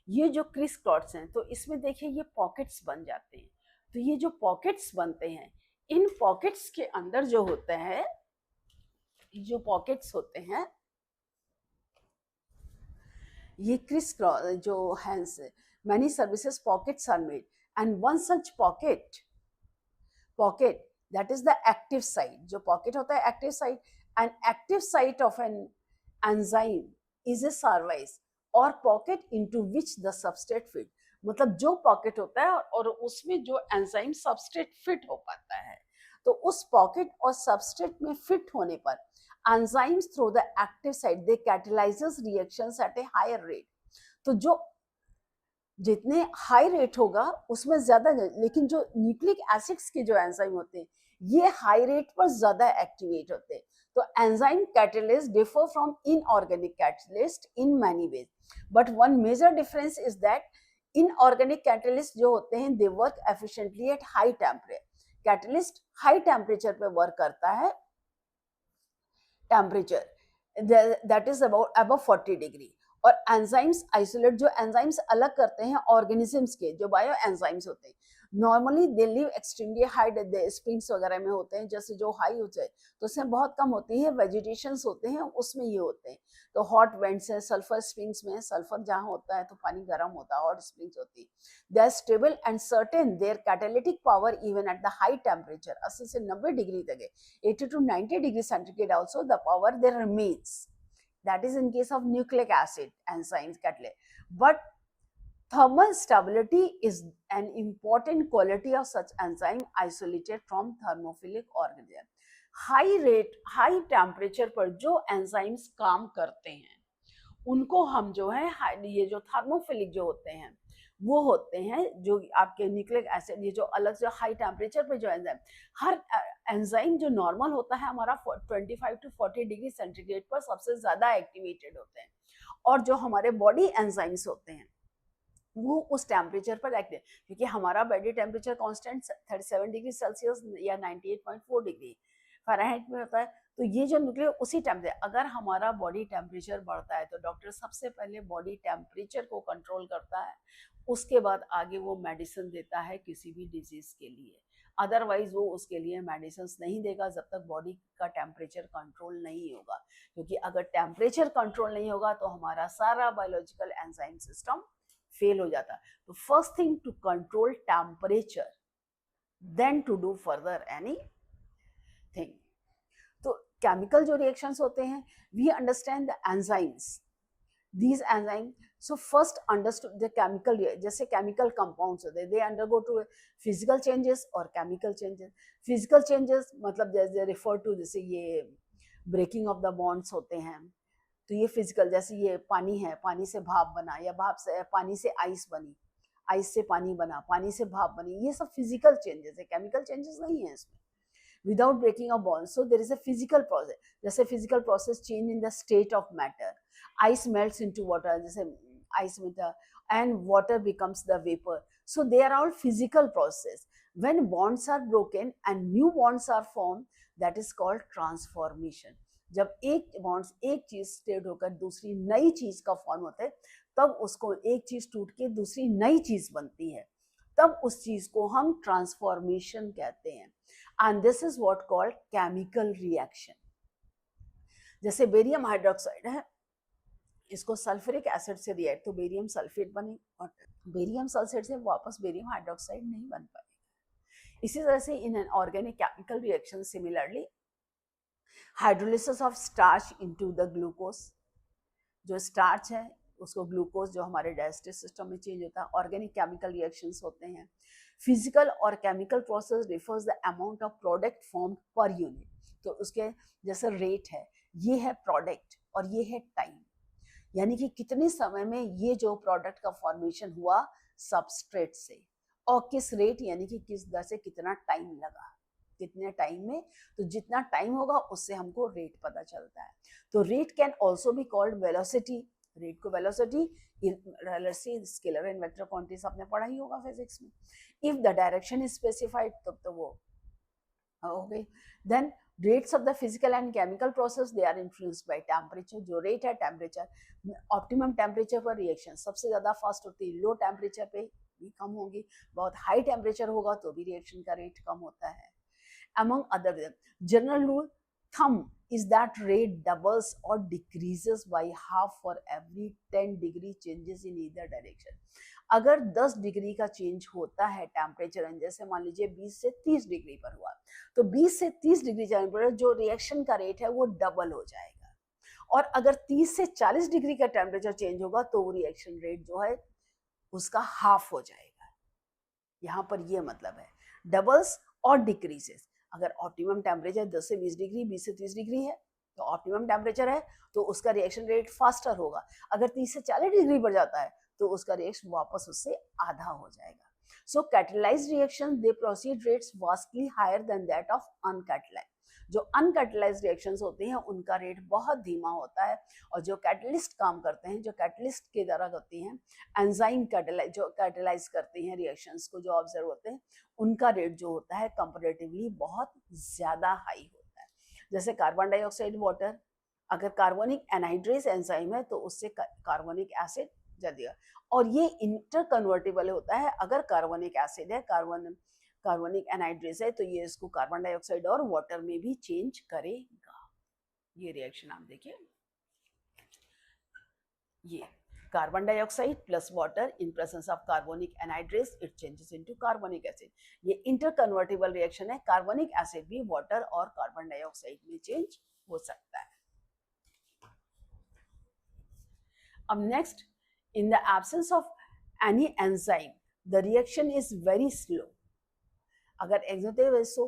ये जो क्रिस क्रॉस हैं तो इसमें देखिए ये पॉकेट्स बन जाते हैं। तो ये जो पॉकेट्स बनते हैं, इन पॉकेट्स के अंदर जो होते हैं, जो पॉकेट्स होते हैं, ये क्रिस क्रॉस जो hence many services pockets are made, and one such pocket that is the active site, जो pocket होता है active site, an active site of an enzyme is a cervix or pocket into which the substrate fit, मतलब जो pocket होता है और उसमें जो enzyme substrate fit हो पाता है, तो उस pocket और substrate में fit होने पर enzymes through the active site they catalyzes reactions at a higher rate, तो जो जितने हाई रेट होगा उसमें ज्यादा, लेकिन जो न्यूक्लिक एसिड्स के जो एंजाइम होते हैं ये हाई रेट पर ज्यादा एक्टिवेट होते हैं. तो enzyme catalyst differ from inorganic catalyst in many ways, but one major difference is that inorganic catalyst जो होते हैं they work efficiently at high temperature. Catalyst high temperature पे वर्क करता है, temperature that is about 40 degree. और enzymes isolate, जो enzymes अलग करते हैं ऑर्गेनिजम्स के, जो बायो एंजाइम्स होते हैं, normally they live extremely high, springs वगैरह में होते हैं, जैसे जो हाई होते हैं तो उसमें बहुत कम होती है, वेजिटेशंस होते हैं उसमें ये होते हैं. तो हॉट वेंट्स है, सल्फर स्प्रिंग्स में सल्फर जहाँ होता है तो पानी गर्म होता है, हॉट स्प्रिंग्स होती है. They are stable and certain their catalytic power even at the high temperature. 80 से 90 डिग्री तक है, 80 to 90 degree centigrade also the power there remains. That is in case of nucleic acid enzymes catalyst. But thermal stability is an important quality of such enzyme isolated from thermophilic organism. High rate, high temperature पर जो enzymes काम करते हैं उनको हम जो है ये जो थर्मोफिलिक जो होते हैं वो होते हैं, जो आपके न्यूक्लिक एसिड, ये जो अलग से हाई टेम्परेचर पे जो एंजाइम, हर एंजाइम जो नॉर्मल होता है हमारा 25 to 40 डिग्री सेंटीग्रेड पर सबसे ज्यादा एक्टिवेटेड होते हैं, और जो हमारे बॉडी एंजाइम्स होते हैं वो उस टेम्परेचर पर एक्टिव, क्योंकि हमारा body temperature constant 37 degree Celsius या 98.4 डिग्री फ़ारेनहाइट में होता है. तो ये जो न्यूक्लियर उसी टेम्परेचर, अगर हमारा बॉडी टेम्परेचर बढ़ता है तो डॉक्टर सबसे पहले बॉडी टेम्परेचर को कंट्रोल करता है, उसके बाद आगे वो मेडिसिन देता है किसी भी डिजीज के लिए. अदरवाइज वो उसके लिए मेडिसिन नहीं देगा जब तक बॉडी का टेम्परेचर कंट्रोल नहीं होगा, क्योंकि अगर टेम्परेचर कंट्रोल नहीं होगा तो हमारा सारा बायोलॉजिकल एंजाइम सिस्टम फेल हो जाता है. तो first thing to control temperature, then to do further anything. तो केमिकल जो रिएक्शंस होते हैं, we understand the enzymes, these enzymes. So first understood the chemical, जैसे chemical compounds होते हैं, they undergo to physical changes और chemical changes. Physical changes मतलब जैसे refer to, जैसे ये breaking of the bonds होते हैं, तो ये physical, जैसे ये पानी है, पानी से भाप बना, या भाप से पानी से आइस बनी, आइस से पानी बना, पानी से भाप बनी, ये सब physical changes है, chemical changes नहीं है इसमें. Without breaking of bonds, so there is a physical process. जैसे physical process change in the state of matter, ice melts into water, जैसे ice with the, and water becomes the vapor. So they are all physical process. When bonds are broken and new bonds are formed, that is called transformation. जब एक bonds, एक चीज state होकर दूसरी नई चीज का फॉर्म होता है, तब उसको एक चीज टूट के दूसरी नई चीज बनती है, तब उस चीज को हम ट्रांसफॉर्मेशन कहते हैं. And this is what called chemical reaction. जैसे बेरियम हाइड्रोक्साइड है, इसको सल्फ्यूरिक एसिड से रिएक्ट तो बेरियम सल्फेट बने, और बेरियम सल्फेट से वापस बेरियम हाइड्रोक्साइड नहीं बन पाएगा. इसी तरह से in an organic chemical reaction similarly hydrolysis of starch into the glucose, जो स्टार्च है उसको ग्लूकोज जो हमारे डाइजेस्टिव सिस्टम में चेंज होता है, ऑर्गेनिक केमिकल रिएक्शंस होते हैं. फिजिकल और chemical process refers the amount of product formed per unit. तो उसके जैसे रेट है, ये है प्रोडक्ट और ये है टाइम, यानी कि कितने समय में ये जो प्रोडक्ट का फॉर्मेशन हुआ सबस्ट्रेट से, और किस रेट यानी कि किस दर से कितना टाइम लगा, कितने टाइम में, तो जितना टाइम होगा उससे हमको रेट पता चलता है. तो rate can also be called velocity. Rate को velocity, scalar and vector quantities आपने पढ़ा ही होगा फिजिक्स में. If the direction is specified तब तो वो okay. Then rates of the physical and chemical process they are influenced by temperature. जो रेट है टेम्परेचर, ऑप्टिमम टेम्परेचर पर रिएक्शन सबसे ज्यादा फास्ट होती है, लो टेम्परेचर पे भी कम होगी, बहुत हाई टेम्परेचर होगा तो भी रिएक्शन का रेट कम होता है. among other general rule thumb is that rate doubles or decreases by half for every 10 degree changes in either direction. अगर 10 डिग्री का चेंज होता है टेम्परेचर, जैसे मान लीजिए 20 से 30 डिग्री पर हुआ, तो 20 से 30 डिग्री जाने पर जो रिएक्शन का रेट है वो डबल हो जाएगा. और अगर 30 से 40 डिग्री का टेम्परेचर चेंज होगा तो वो रिएक्शन रेट जो है उसका हाफ हो जाएगा. यहाँ पर ये मतलब है डबल्स और डिक्रीजेस. अगर ऑप्टिमम टेम्परेचर 10 से 20 डिग्री, 20 से 30 डिग्री है तो ऑप्टिमम टेम्परेचर है, तो उसका रिएक्शन रेट फास्टर होगा. अगर 30 से 40 डिग्री पर जाता है तो उसका रिएक्शन वापस उससे आधा हो जाएगा. So catalysed reaction they proceed rates vastly higher than that of uncatalysed. जो अनकैटलाइज्ड रिएक्शंस होते हैं उनका रेट बहुत धीमा होता है, और जो कैटलिस्ट काम करते हैं, जो कैटलिस्ट की तरह होती हैं, एंजाइम कैटलाइज जो कैटलाइज करती हैं रिएक्शंस को, जो ऑब्जर्व होते हैं, उनका रेट जो होता है कंपैरेटिवली बहुत ज्यादा हाई होता है. जैसे कार्बन डाइऑक्साइड, वाटर, अगर कार्बोनिक एनहाइड्रेज एंजाइम है तो उससे कार्बोनिक एसिड जल्दी, और ये इंटर कन्वर्टेबल होता है. अगर कार्बोनिक एसिड है, कार्बोनिक एनहाइड्रेज है, तो ये इसको कार्बन डाइऑक्साइड और वाटर में भी चेंज करेगा. ये रिएक्शन आप देखिए, ये carbon dioxide plus water in presence of carbonic anhydrase, it changes into carbonic acid. ये इंटर कन्वर्टेबल रिएक्शन है. कार्बोनिक एसिड भी वाटर और कार्बन डाइऑक्साइड में चेंज हो सकता है. अब next, in the absence of any enzyme, the reaction is very slow. अगर exothermic है, so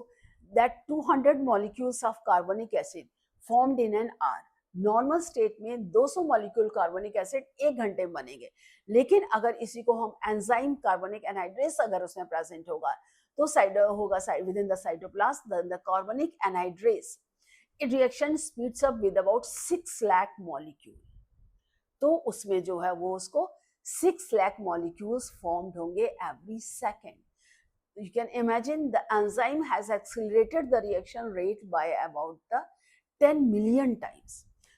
that 200 molecules of carbonic acid formed in an hour. Normal state में 200 मॉलिक्यूल कार्बोनिक एसिड 1 घंटे में बनेंगे, लेकिन अगर इसी को हम एंजाइम कार्बोनिक एनहाइड्रेज अगर उसमें प्रेजेंट होगा तो होगा with in the cytoplasm, the carbonic anhydrase it reaction speeds up with about 6 lakh molecule. तो उसमें जो है वो उसको 6 लाख मॉलिक्यूल्स फॉर्म्ड होंगे every second. You can imagine the enzyme has accelerated the reaction rate by about the 10 million times.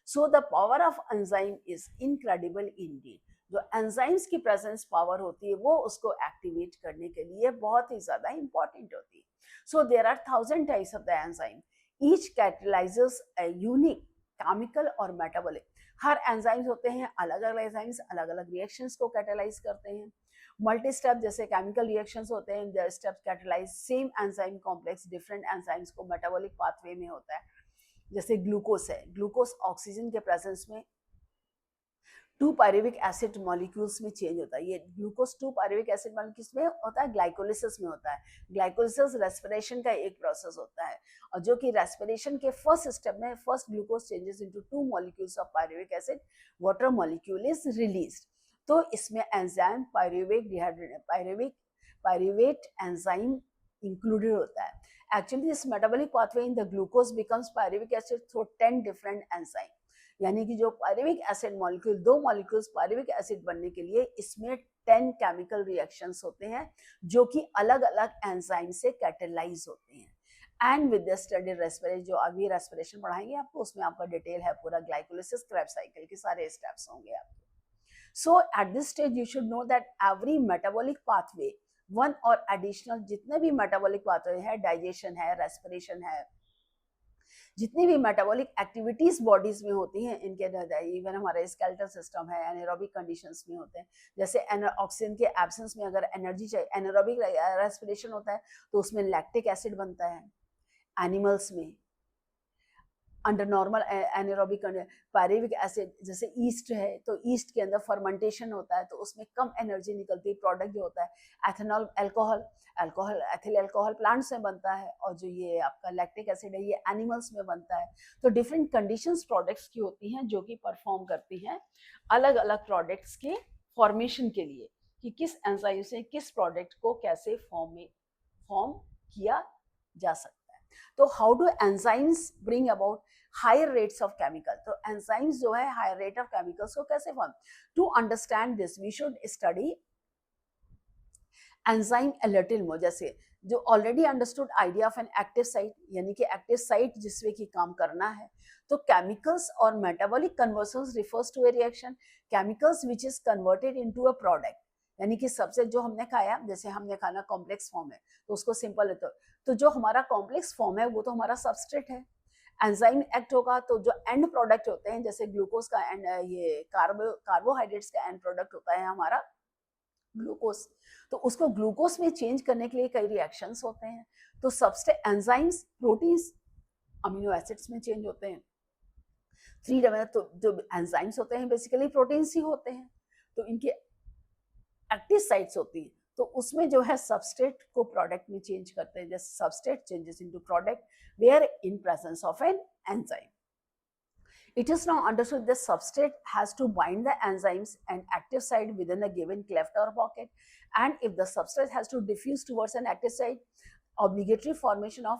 So the power of enzyme is incredible indeed. जो enzymes की presence power होती है वो उसको activate करने के लिए बहुत ही ज़्यादा important होती है. So there are 1000 types of the enzyme. Each catalyzes a unique chemical or metabolic. Her enzymes होते हैं, अलग अलग एंजाइम्स अलग अलग रिएक्शंस को कैटलाइज करते हैं. मल्टी स्टेप जैसे केमिकल रिएक्शंस होते हैं, there steps catalyse same enzyme complex different enzymes को मेटाबॉलिक पाथवे में होता है. जैसे ग्लूकोज है, ग्लूकोज ऑक्सीजन के प्रेजेंस में 2 पायरुविक एसिड मॉलिक्यूल्स में चेंज होता है. ये ग्लूकोज 2 पायरुविक एसिड मॉलिक्यूल्स में होता है, ग्लाइकोलिसिस में होता है. ग्लाइकोलिसिस रेस्पिरेशन का एक प्रोसेस होता है, और जो कि रेस्पिरेशन के फर्स्ट स्टेप में first glucose changes into 2 molecules of pyruvic acid, water molecule is released. तो इसमें एंजाइम पायरुवेट एंजाइम इंक्लूडेड होता है. Actually this metabolic pathway in the glucose becomes pyruvic acid through 10 different enzyme. यानी कि जो pyruvic acid molecule, 2 molecules pyruvic acid बनने के लिए इसमें 10 केमिकल रिएक्शंस होते हैं जो कि अलग अलग एंजाइम से कैटलाइज होते हैं. And with the study respiration, जो अभी रेस्पिरेशन पढ़ाएंगे आपको, उसमें आपका डिटेल है पूरा. ग्लाइकोलिसिस, क्रेब्स साइकिल के सारे स्टेप्स होंगे आपके. So at this stage you should know that every metabolic pathway, one और एडिशनल जितने भी मेटाबॉलिक पाथवे है, डाइजेशन है, रेस्पिरेशन है, जितनी भी मेटाबॉलिक एक्टिविटीज बॉडीज में होती हैं, इनके इवन हमारा स्केलेटल सिस्टम है, एनारोबिक कंडीशंस में होते हैं. जैसे ऑक्सीजन के एब्सेंस में अगर एनर्जी चाहिए, एनारोबिक रेस्पिरेशन होता है तो उसमें लैक्टिक एसिड बनता है. एनिमल्स में under normal anaerobic pyruvic acid, जैसे ईस्ट है तो ईस्ट के अंदर फर्मेंटेशन होता है तो उसमें कम एनर्जी निकलती है. प्रोडक्ट जो होता है ethanol, alcohol ethyl alcohol plants में बनता है, और जो ये आपका लैक्टिक एसिड है ये एनिमल्स में बनता है. तो डिफरेंट कंडीशंस प्रोडक्ट्स की होती हैं जो कि परफॉर्म करती हैं अलग अलग प्रोडक्ट्स के फॉर्मेशन के लिए, कि किस एंजाइम से किस प्रोडक्ट को कैसे फॉर्म किया जा सकता है. तो how do enzymes bring about higher rates of chemical. तो एंजाइम्स जो है हायर रेट ऑफ केमिकल्स को कैसे form. To understand this we should study enzyme a little more. जैसे जो already understood idea of an active site, यानी कि active site जिसमें कि काम करना है. तो केमिकल्स और metabolic conversion refers to a reaction, chemicals which is converted into a product. यानी कि सबसे जो हमने खाया, जैसे हमने खाना कॉम्प्लेक्स फॉर्म है तो उसको सिंपल है, तो जो हमारा कॉम्प्लेक्स फॉर्म है वो तो हमारा सबस्ट्रेट है. एंजाइम एक्ट होगा तो जो एंड प्रोडक्ट होते हैं, जैसे ग्लूकोज का एंड, ये कार्बोहाइड्रेट्स का एंड प्रोडक्ट होता है हमारा ग्लूकोज, तो उसको ग्लूकोज में चेंज करने के लिए कई रिएक्शंस होते हैं. तो substrate enzymes proteins amino acids में चेंज होते हैं. 3 तो जो एंजाइम्स होते हैं बेसिकली प्रोटीन्स ही होते हैं, तो इनकी एक्टिव साइट्स होती हैं, तो उसमें जो है सबस्ट्रेट को प्रोडक्ट में चेंज करते हैं. जैसे substrate changes into product where in presence of an enzyme. It is now understood the substrate has to bind the enzymes and active site within a given cleft or pocket, and if the substrate has to diffuse towards an active site, obligatory formation of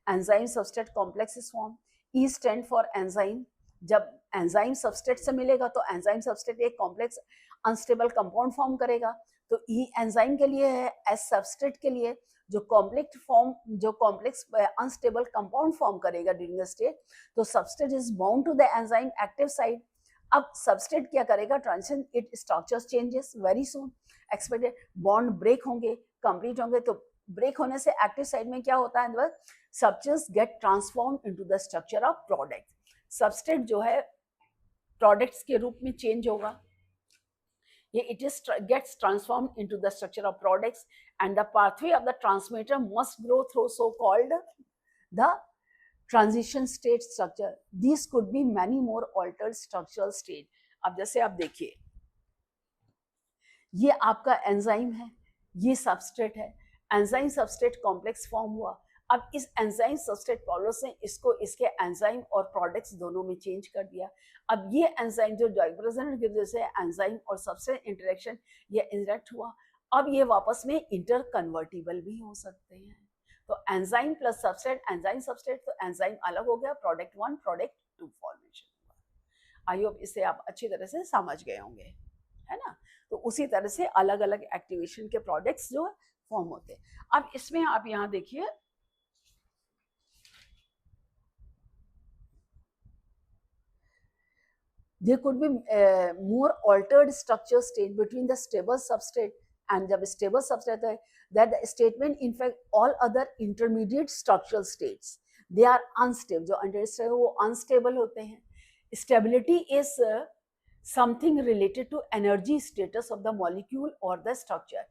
enzyme substrate complex is formed. E stand for enzyme. जब enzyme substrate से मिलेगा तो enzyme substrate एक complex unstable compound form करेगा, तो ई enzyme के लिए है, एस सबस्ट्रेट के लिए जो कॉम्प्लेक्स अनस्टेबल कंपाउंड फॉर्म करेगा ड्यूरिंग द स्टेट, तो substrate is bound to the enzyme active site. अब सबस्ट्रेट क्या करेगा, transition it structures changes very soon, expected bond break होंगे, कंप्लीट होंगे, तो ब्रेक होने से एक्टिव साइड में क्या होता है, substance get transform into the structure of product. Substrate जो है प्रोडक्ट्स के रूप में चेंज होगा, ये it is gets transformed into the structure of products and the pathway of the transmitter must grow through so called the transition state structure. This could be many more altered structural state. अब जैसे आप देखिए, ये आपका enzyme है, ये substrate है, enzyme substrate complex form हुआ. अब इस एंजाइम सबस्ट्रेट कॉम्प्लेक्स ने इसको इसके एंजाइम और प्रोडक्ट्स दोनों में चेंज कर दिया. अब ये एंजाइम जो डाइप्रोजेनेट की वजह से एंजाइम और सबस्ट्रेट इंटरेक्शन ये इंटरेक्ट हुआ, अब ये वापस में इंटर कन्वर्टिबल भी हो सकते हैं. तो enzyme plus substrate, enzyme substrate, तो एंजाइम अलग हो गया, प्रोडक्ट 1 प्रोडक्ट 2 फॉर्मेशन हुआ. आई होप इसे आप अच्छी तरह से समझ गए होंगे, है ना. तो उसी तरह से अलग अलग एक्टिवेशन के प्रोडक्ट्स जो है फॉर्म होते हैं. अब इसमें आप यहां देखिए, there could be more altered structure state between the stable substrate and the stable substrate है, that the statement in fact all other intermediate structural states they are unstable. जो unstable वो unstable होते हैं. Stability is something related to energy status of the molecule or the structure.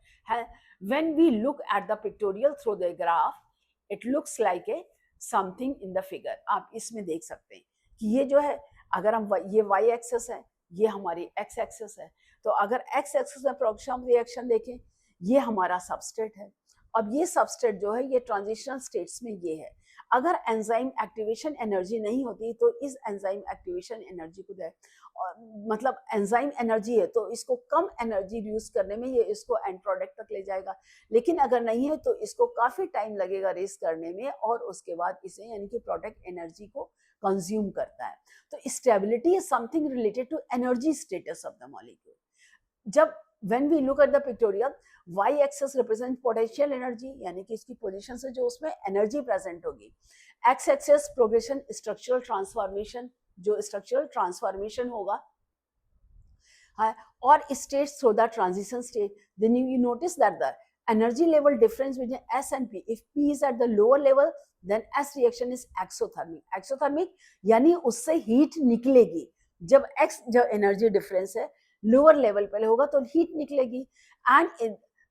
When we look at the pictorial through the graph, it looks like a something in the figure. आप इसमें देख सकते हैं कि ये जो है, अगर हम ये y एक्सेस है, ये हमारी x एक्सेस है, तो अगर x एक्सेस में प्रोडक्शन रिएक्शन देखें, ये हमारा सबस्ट्रेट है. अब ये सबस्ट्रेट जो है ये ट्रांजिशनल स्टेट्स में ये है. अगर एंजाइम एक्टिवेशन एनर्जी नहीं होती तो इस एंजाइम एक्टिवेशन एनर्जी को मतलब एंजाइम एनर्जी है तो इसको कम एनर्जी यूज करने में ये इसको एंड प्रोडक्ट तक ले जाएगा, लेकिन अगर नहीं है तो इसको काफी टाइम लगेगा रेस करने में और उसके बाद इसे यानी कि प्रोडक्ट एनर्जी को कंज्यूम करता है. तो stability is something related to energy status of the molecule. जब when we look at the pictorial, y axis represent potential energy यानी कि इसकी पोजीशन से जो उसमें एनर्जी प्रेजेंट होगी. x axis progression structural transformation, जो स्ट्रक्चरल ट्रांसफॉर्मेशन होगा, और states through the transition state. then you notice that the energy level difference between S and P, if P is at the lower level then S reaction is exothermic. exothermic यानी उससे heat निकलेगी. जब X जो energy difference है lower level पे होगा तो heat निकलेगी, and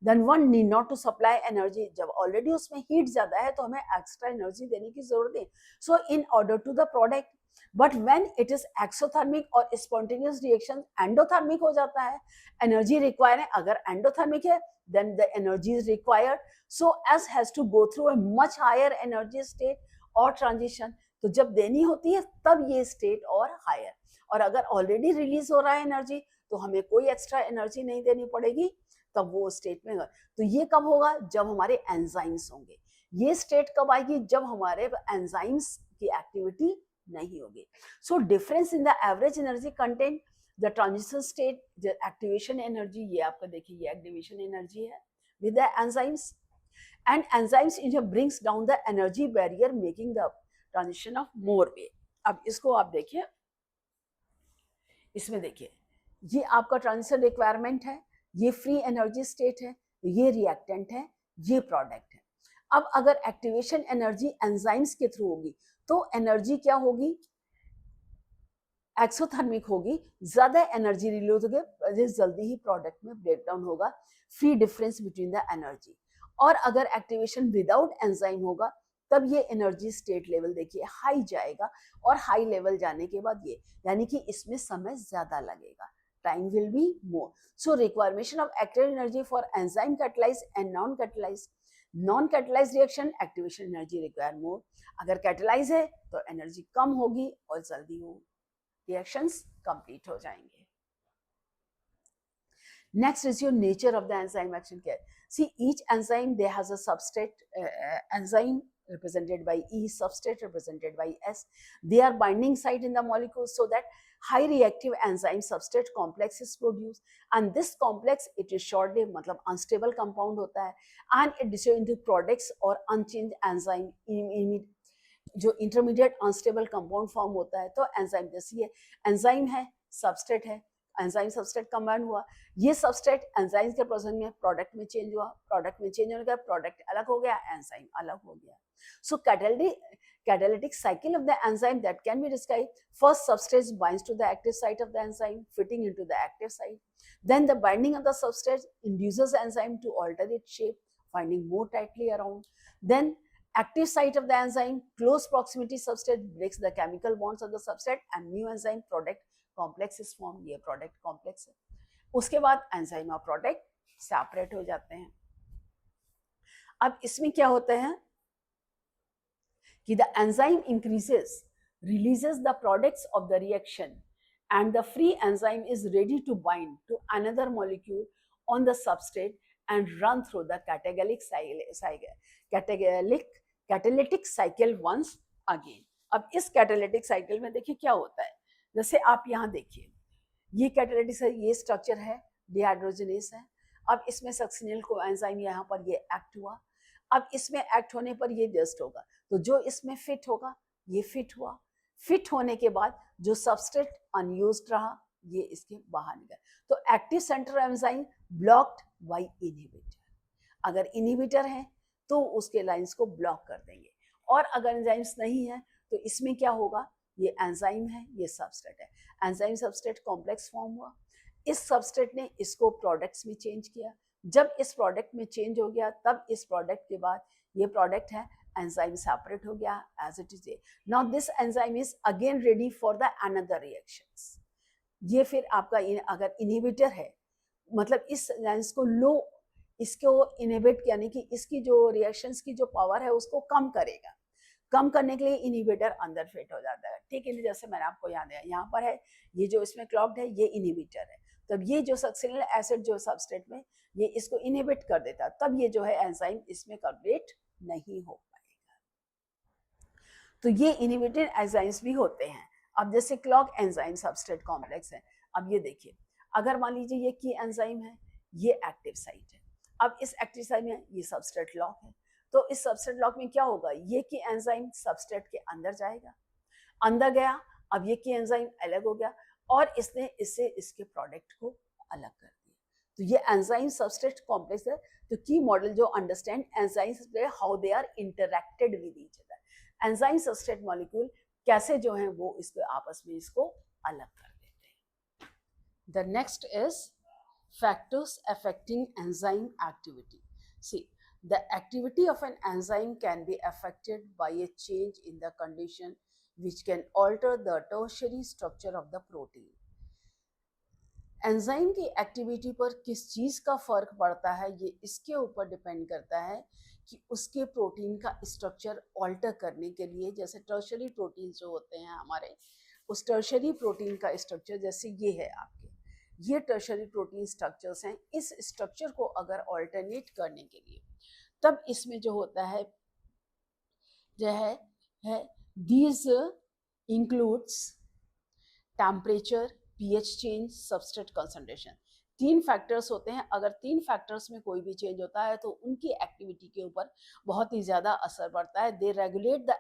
then one need not to supply energy. जब ऑलरेडी उसमें हीट ज्यादा है तो हमें एक्स्ट्रा एनर्जी देने की जरूरत है, so in order to the product. But when it is exothermic और स्पॉन्टेनियस रिएक्शन एंडोथर्मिक हो जाता है, एनर्जी रिक्वायर है. अगर एंडोथर्मिक है then the energy is required, so S has to go through a much higher energy state or transition. तो जब देनी होती है तब ये स्टेट और हायर, और अगर ऑलरेडी रिलीज हो रहा है एनर्जी तो हमें कोई एक्स्ट्रा एनर्जी नहीं देनी पड़ेगी, तब वो स्टेट में. तो ये कब होगा, जब हमारे एंजाइम्स होंगे. ये स्टेट कब आएगी, जब हमारे एंजाइम्स की एक्टिविटी नहीं होगी. So difference in the average energy content, the transition state, the activation energy, ये आपका देखिए ये एक्टिवेशन एनर्जी है with the enzymes, and enzymes brings down the energy barrier making the transition of more way. अब इसको आप देखिए, इसमें देखिए ये आपका ट्रांजिशन रिक्वायरमेंट है, ये फ्री एनर्जी स्टेट है, ये रिएक्टेंट है, ये प्रोडक्ट है. अब अगर एक्टिवेशन एनर्जी एंजाइम्स के थ्रू होगी तो एनर्जी क्या होगी, एक्सोथर्मिक होगी, ज्यादा एनर्जी रिलीज होगी, जल्दी ही प्रोडक्ट में ब्रेक डाउन होगा, free difference between the energy. और अगर एक्टिवेशन विदाउट एंजाइम होगा तब ये एनर्जी स्टेट लेवल देखिए हाई जाएगा, और हाई लेवल जाने के बाद ये यानी कि इसमें समय ज्यादा लगेगा, time will be more. So requirement of active energy for enzyme catalyse and non catalyse reaction, activation energy require more. अगर कैटलाइज है तो एनर्जी कम होगी और जल्दी होगी. रिएक्शंस कंप्लीट हो जाएंगे. Next is your nature of the enzyme action care. See, each enzyme they has a substrate enzyme represented by E, substrate represented by S. They are binding site in the molecules so that high reactive enzyme substrate complex is produced, and this complex it is short lived, मतलब unstable compound होता है, and it dissolves into products or unchanged enzyme जो intermediate unstable compound form होता है. तो enzyme जैसी है, enzyme है, सबस्ट्रेट है, एंजाइम सबस्ट्रेट कंबाइन हुआ, ये सबस्ट्रेट एंजाइम के प्रोसेस में प्रोडक्ट में चेंज हुआ, प्रोडक्ट में चेंज होने का प्रोडक्ट अलग हो गया, एंजाइम अलग हो गया. सो catalytic cycle of the enzyme that can be described. First, substrate binds to the active site of the enzyme, fitting into the active site. Then the binding of the substrate induces the enzyme to alter its shape, finding more tightly around. Then active site of the enzyme, close proximity substrate breaks the chemical bonds of the substrate and new enzyme product complex is formed. ये product complex है. उसके बाद enzyme और product separate हो जाते हैं. अब इसमें क्या होता है कि the enzyme increases, releases the products of the reaction, and the free enzyme is ready to bind to another molecule on the substrate and run through the catalytic cycle once again. अब इस catalytic cycle में देखिए क्या होता है. जैसे आप यहाँ देखिए, ये कैटालिटिक है, ये स्ट्रक्चर है, डिहाइड्रोजनेस है. अब इसमें सक्सिनिल को एंजाइम यहाँ पर ये एक्ट हुआ. अब इसमें एक्ट होने पर ये जस्ट होगा, तो जो इसमें फिट होगा ये फिट हुआ. फिट होने के बाद जो सबस्ट्रेट अनयूज्ड रहा ये इसके बाहर निकला. तो active centre enzyme blocked by inhibitor. अगर इनहिबिटर है तो उसके लाइंस को ब्लॉक कर देंगे, और अगर एंजाइम्स नहीं है तो इसमें क्या होगा, ये एंजाइम है, ये सबस्ट्रेट है, एंजाइम सबस्ट्रेट कॉम्प्लेक्स फॉर्म हुआ. इस सबस्ट्रेट ने इसको प्रोडक्ट्स में चेंज किया. जब इस प्रोडक्ट में चेंज हो गया तब इस प्रोडक्ट के बाद ये प्रोडक्ट है, एंजाइम सेपरेट हो गया as it is. Now this enzyme is again ready for the another reactions. ये फिर आपका अगर इनहिबिटर है, मतलब इस एंजाइम्स को लो, इसको इनहिबिट यानी कि इसकी जो रिएक्शंस की जो पावर है उसको कम करेगा. कम करने के लिए इनहिबिटर अंदर फिट हो जाता है. ठीक है, जैसे मैंने आपको याद है, यहाँ पर है ये जो इसमें क्लॉक्ड है ये इनहिबिटर है. तब ये जो सक्सिनिल एसिड जो सबस्ट्रेट में ये इसको इनहिबिट कर देता, तब ये जो है एंजाइम इसमें कंप्लीट नहीं हो पाएगा. तो ये इनहिबिटेड एंजाइम्स भी होते हैं. अब जैसे क्लॉक एंजाइम सबस्ट्रेट कॉम्प्लेक्स है. अब ये देखिए, अगर मान लीजिए ये की एंजाइम है, ये एक्टिव साइट है. अब इस एक्टिव साइट में ये सबस्ट्रेट लॉक है, तो इस सबस्ट्रेट लॉक में क्या होगा, ये की एंजाइम सबस्ट्रेट के अंदर जाएगा. अंदर गया, अब ये की एंजाइम अलग हो गया और इसने इससे इसके प्रोडक्ट को अलग कर दिया. तो ये एंजाइम सबस्ट्रेट कॉम्प्लेक्स है. तो की मॉडल जो understand enzyme how they are interacted with each other. Enzyme substrate molecule कैसे जो है वो इसको आपस में इसको अलग कर देते हैं. The next is factors affecting enzyme activity. See, the activity of an enzyme can be affected by a change in the condition which can alter the tertiary structure of the protein. Enzyme की activity पर किस चीज़ का फ़र्क पड़ता है, ये इसके ऊपर डिपेंड करता है कि उसके प्रोटीन का स्ट्रक्चर ऑल्टर करने के लिए, जैसे टर्शरी प्रोटीन जो होते हैं हमारे, उस टर्शरी प्रोटीन का स्ट्रक्चर जैसे ये है आपके, ये टर्शरी प्रोटीन स्ट्रक्चर्स हैं. इस स्ट्रक्चर को अगर ऑल्टरनेट करने के लिए तब इसमें जो होता है जो है these includes temperature, pH change, substrate concentration. 3 factors होते हैं. अगर 3 फैक्टर्स में कोई भी चेंज होता है तो उनकी एक्टिविटी के ऊपर बहुत ही ज़्यादा असर पड़ता है. दे रेगुलेट द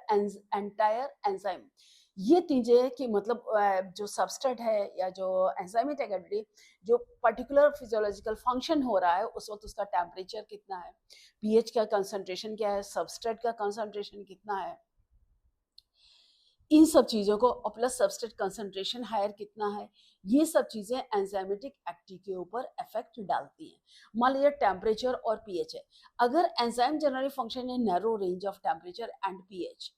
एंटायर एंजाइम. ये चीज़ें कि मतलब जो सबस्ट्रेट है या जो एंजाइमेटिक एक्टिविटी, जो पर्टिकुलर फिजियोलॉजिकल फंक्शन हो रहा है उस वक्त उसका टेम्परेचर कितना है, पीएच का कंसंट्रेशन क्या है, सबस्ट्रेट का कंसंट्रेशन कितना है, इन सब चीज़ों को, और प्लस सबस्ट्रेट कंसंट्रेशन हायर कितना है, ये सब चीज़ें एंजाइमेटिक एक्टिविटी के ऊपर इफेक्ट डालती हैं. मान लीजिए टेम्परेचर और पीएच है. अगर enzyme generally function in narrow range of temperature and pH,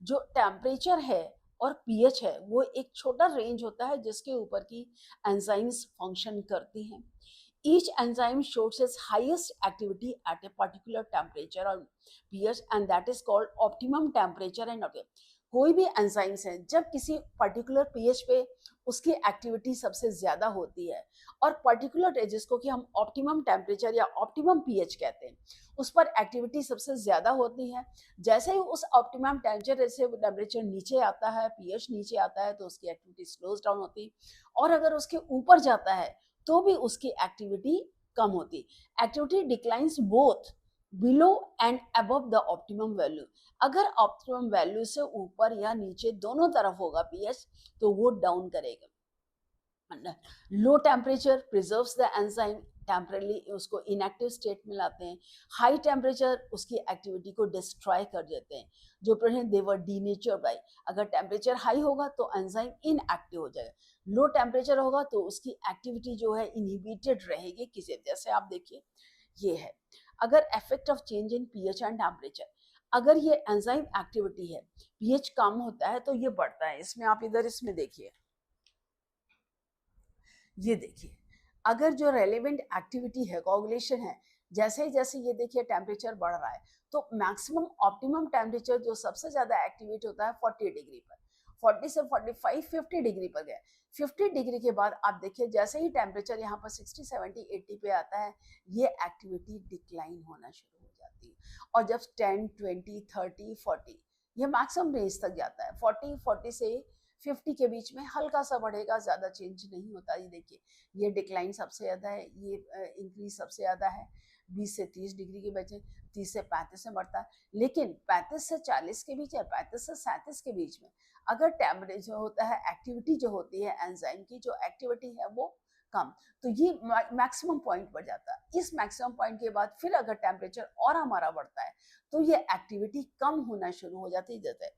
जो टेम्परेचर है और पीएच है वो एक छोटा रेंज होता है जिसके ऊपर की एंजाइम्स फंक्शन करती हैं. Each enzyme shows its highest activity at a particular temperature or pH, and that is called optimum temperature and optimum. कोई भी एंजाइम्स है जब किसी पर्टिकुलर पीएच पे उसकी एक्टिविटी सबसे ज्यादा होती है और पर्टिकुलर जिसको कि हम ऑप्टिमम टेम्परेचर या ऑप्टिमम पीएच कहते हैं उस पर एक्टिविटी सबसे ज्यादा होती है। जैसे ही उस ऑप्टिमम टेम्परेचर नीचे आता है, पीएच नीचे आता है, तो उसकी एक्टिविटी स्लोज डाउन होती है और अगर उसके ऊपर जाता है तो भी उसकी एक्टिविटी कम होती। Activity declines both below and above the optimum value. अगर ऑप्टिमम वैल्यू से ऊपर या नीचे दोनों तरफ होगा पीएच तो वो डाउन करेगा। Low temperature preserves the enzyme, temporarily उसको इनएक्टिव स्टेट में लाते हैं। हाई टेम्परेचर उसकी एक्टिविटी को डिस्ट्रॉय कर देते हैं, जो देवर डीनेचर बाय। अगर टेम्परेचर हाई होगा तो एंजाइम इनएक्टिव हो जाएगा, लो टेम्परेचर होगा तो उसकी एक्टिविटी जो है इनहिबिटेड रहेगी। किसी जैसे आप देखिए ये है, अगर effect of change in pH and temperature, अगर ये एंजाइम एक्टिविटी है, पीएच कम होता है तो ये बढ़ता है। इसमें आप इधर इसमें देखिए, ये देखिए अगर जो रेलेवेंट एक्टिविटी है, कोगुलेशन है, जैसे ही जैसे ये देखिए टेम्परेचर बढ़ रहा है तो मैक्सिमम ऑप्टिमम टेम्परेचर जो सबसे ज्यादा एक्टिवेट होता है 40 डिग्री पर, 40 से 45 50 डिग्री पर गया। 50 डिग्री के बाद आप देखिए जैसे ही टेम्परेचर यहाँ पर 60 70 80 पे आता है ये एक्टिविटी डिक्लाइन होना शुरू हो जाती है। और जब 10 20 30 40 ये मैक्सिमम रेंज तक जाता है, 40 से 50 के बीच में हल्का सा बढ़ेगा, ज्यादा चेंज नहीं होता। ये देखिए ये डिक्लाइन सबसे ज्यादा है, ये इंक्रीज सबसे ज्यादा है 20 से 30 डिग्री के बचे, 30 से 35 में बढ़ता है। लेकिन 35 से 40 के बीच या 35 से 37 के बीच में अगर टेम्परेचर होता है, एक्टिविटी जो होती है एंजाइम की जो एक्टिविटी है वो कम, तो ये मैक्सिमम पॉइंट बढ़ जाता है। इस मैक्सिमम पॉइंट के बाद फिर अगर टेम्परेचर और हमारा बढ़ता है तो ये एक्टिविटी कम होना शुरू हो जाती है। जैसे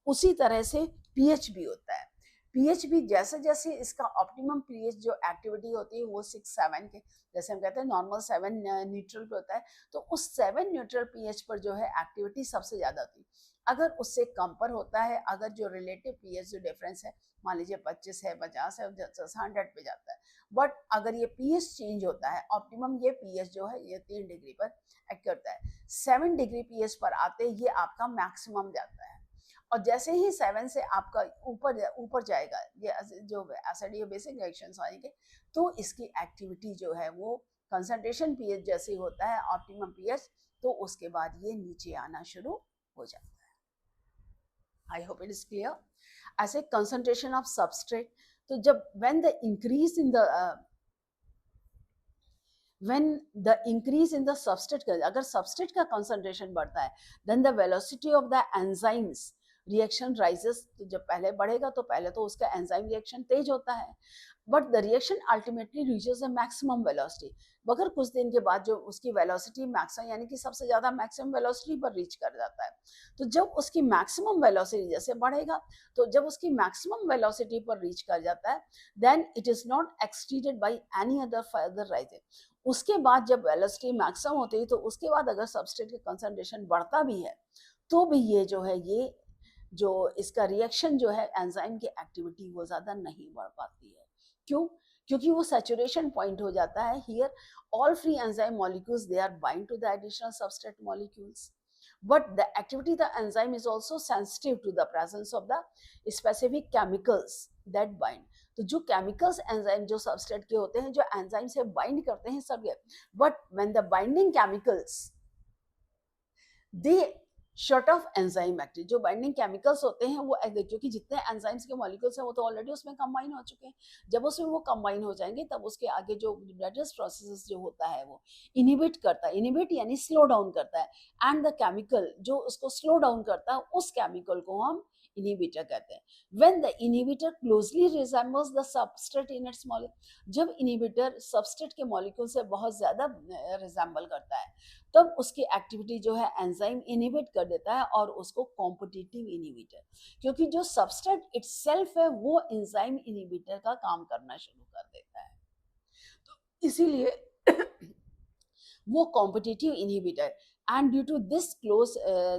उसी तरह से पीएच भी होता है। पीएच भी जैसे जैसे इसका ऑप्टिमम पीएच जो एक्टिविटी होती है वो 6-7 के, जैसे हम कहते हैं नॉर्मल 7 न्यूट्रल पे होता है, तो उस 7 न्यूट्रल पीएच पर जो है एक्टिविटी सबसे ज्यादा होती है। अगर उससे कम पर होता है, अगर जो रिलेटिव पीएच जो डिफरेंस है मान लीजिए 25 है, 50 है, 100 पे जाता है, बट अगर ये पीएच चेंज होता है, ऑप्टिमम ये पीएच जो है ये 3 डिग्री पर एक्ट करता है, 7 डिग्री पीएच पर आते ये आपका मैक्सिमम जाता है। और जैसे ही 7 से आपका ऊपर ऊपर जाएगा, ये जो एसिडिक बेसिक रिएक्शंस आएंगे तो इसकी एक्टिविटी जो है वो कंसंट्रेशन पीएच जैसे होता है ऑप्टिमम पीएच, तो उसके बाद ये नीचे आना शुरू हो जाता है। I hope it is clear. ऐसे कंसंट्रेशन ऑफ सबस्ट्रेट, तो जब when the increase in the when the increase in the substrate, अगर substrate का concentration बढ़ता है then the velocity of the enzymes reaction rises, तो जब पहले बढ़ेगा तो पहले तो उसका enzyme reaction तेज होता है, but the reaction ultimately reaches a maximum velocity, मगर कुछ दिन के बाद जो उसकी वेलोसिटी मैक्सिमम यानी कि सबसे ज्यादा मैक्सिमम वेलोसिटी पर रीच कर जाता है, तो जब उसकी मैक्सिमम वेलोसिटी जैसे बढ़ेगा, तो जब उसकी मैक्सिमम वेलोसिटी पर रीच कर जाता है then it is not exceeded by any other further rising. उसके बाद जब वेलोसिटी मैक्सिमम होती है तो उसके बाद अगर सबस्ट्रेट की कंसंट्रेशन बढ़ता भी है तो भी ये जो है ये जो इसका रिएक्शन जो है एंजाइम की एक्टिविटी वो ज्यादा नहीं बढ़ पाती है। क्यों? क्योंकि वो सैचुरेशन पॉइंट हो जाता है। Here all free enzyme molecules they are bind to the additional substrate molecules, but the activity of the enzyme is also sensitive to the presence of the specific chemicals that bind। तो जो chemicals enzyme जो substrate के होते हैं जो enzyme से bind करते हैं सब, but when the binding chemicals they shut off enzyme activity, जो बाइंडिंग केमिकल्स होते हैं वो क्योंकि जितने एंजाइम्स के मॉलिक्यूल्स हैं वो तो ऑलरेडी उसमें कंबाइन हो चुके हैं, जब उसमें वो कंबाइन हो जाएंगे तब उसके आगे जो ब्लडस प्रोसेस जो होता है वो इनिबिट करता है, इनिबिट यानी स्लो डाउन करता है, एंड द केमिकल जो उसको स्लो डाउन करता है उस केमिकल को हम इनिबिटर कहते हैं। When the inhibitor closely resembles the substrate in its molecule, जब इनिबिटर सबस्ट्रेट के मॉलिक्यूल से बहुत ज्यादा रिजेंबल करता है तब उसकी एक्टिविटी जो है एंजाइम इनिबिट कर देता है और उसको कॉम्पिटिटिव इनिबिटर, क्योंकि जो सबस्ट्रेट इटसेल्फ है वो एंजाइम इनिबिटर का काम करना शुरू कर देता है, तो इसीलिए वो competitive inhibitor, and due to this close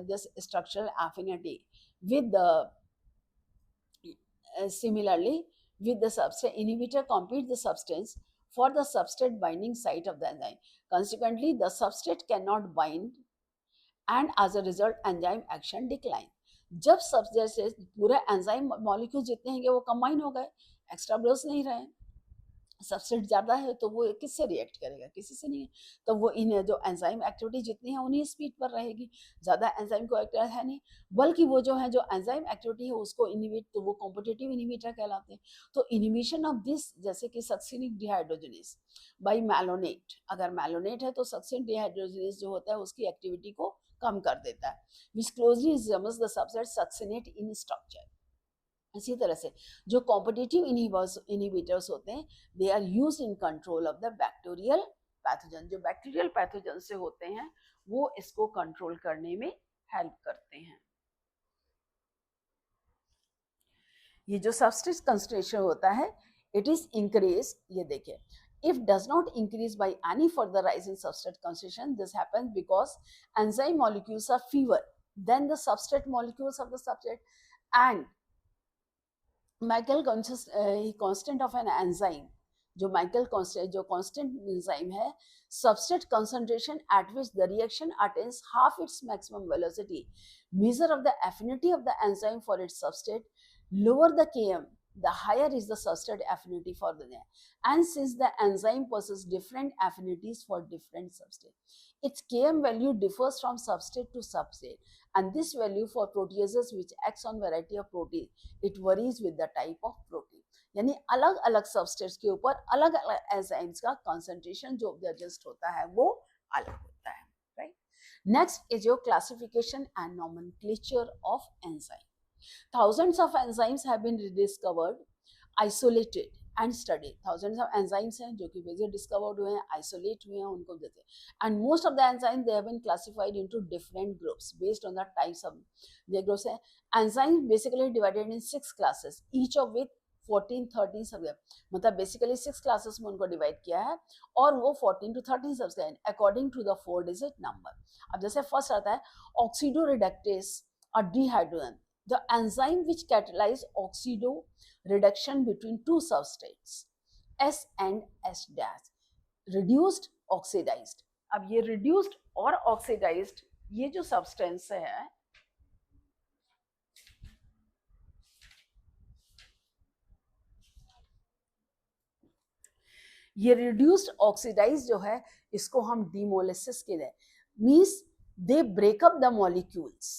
this structural affinity with the similarly with the substrate inhibitor compete the substance for the substrate binding site of the enzyme, consequently the substrate cannot bind and as a result enzyme action decline। जब सब जैसे पूरे enzyme molecule जितने हैं वो combine हो गए, extra Bros नहीं रहे, सबस्ट्रेट ज़्यादा है तो वो किससे रिएक्ट करेगा, किसी से नहीं। तो वो इन जो एंजाइम एक्टिविटी जितनी है उन्हीं स्पीड पर रहेगी, ज़्यादा एंजाइम को एक्टिव है नहीं, बल्कि वो जो है जो एंजाइम एक्टिविटी है उसको इनिबिट, तो वो कॉम्पिटिटिव इनिबिटर कहलाते हैं। तो इनिबिशन ऑफ दिस, जैसे कि सक्सिनिक डिहाइड्रोजनेस बाई मैलोनेट, अगर मैलोनेट है तो सक्सिनिक डिहाइड्रोजनेस जो होता है उसकी एक्टिविटी को कम कर देता है, which closely resembles the subset succinate in structure. इसी तरह से जो कॉम्पिटिटिव इनिबिटर्स होते हैं, they are used in control of the bacterial pathogen, जो बैक्टीरियल पैथोजन से होते हैं वो इसको कंट्रोल करने में हेल्प करते हैं। ये जो सबस्ट्रेट कंसंट्रेशन होता है, इट इज इंक्रीज, ये देखिए, if does not increase by any further rise in substrate concentration, this happens because enzyme molecules are fewer than the substrate molecules of the substrate, and Michael constant of an enzyme, जो Michael constant, जो constant enzyme है, substrate concentration eight which the reaction attains half its maximum velocity, measure of the affinity of the enzyme for its substrate, lower the km, the higher is the substrate affinity for the enzyme. And since the enzyme possesses different affinities for different substrate, its km value differs from substrate to substrate, and this value for proteases which acts on variety of protein, it varies with the type of protein. यानी अलग अलग substrates के ऊपर अलग अलग enzymes का concentration जो adjust होता है वो अलग होता है, right. Next is your classification and nomenclature of enzyme. Thousands of enzymes have been rediscovered, isolated and studied. Thousands of enzymes हैं जो कि वैसे discovered हुए हैं, isolate हुए हैं, उनको देते हैं. And most of the enzymes, they have been classified into different groups based on the types of their groups. Enzymes basically divided in 6 classes, each of which 14, 13 subject, मतलब बेसिकली 6 क्लासेस में उनको divide किया है और वो 14 to 13 subject according to the 4 digit number. अब जैसे first आता है ऑक्सीडो रिडक्टेस और dehydrogenase, the enzyme which catalyze oxido reduction between two substrates S and S dash, reduced oxidized। अब ये reduced और oxidized ये जो substance है, ये reduced oxidized जो है इसको हम demolysis के लिए, means they break up the molecules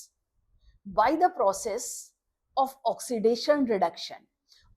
by the process of oxidation reduction।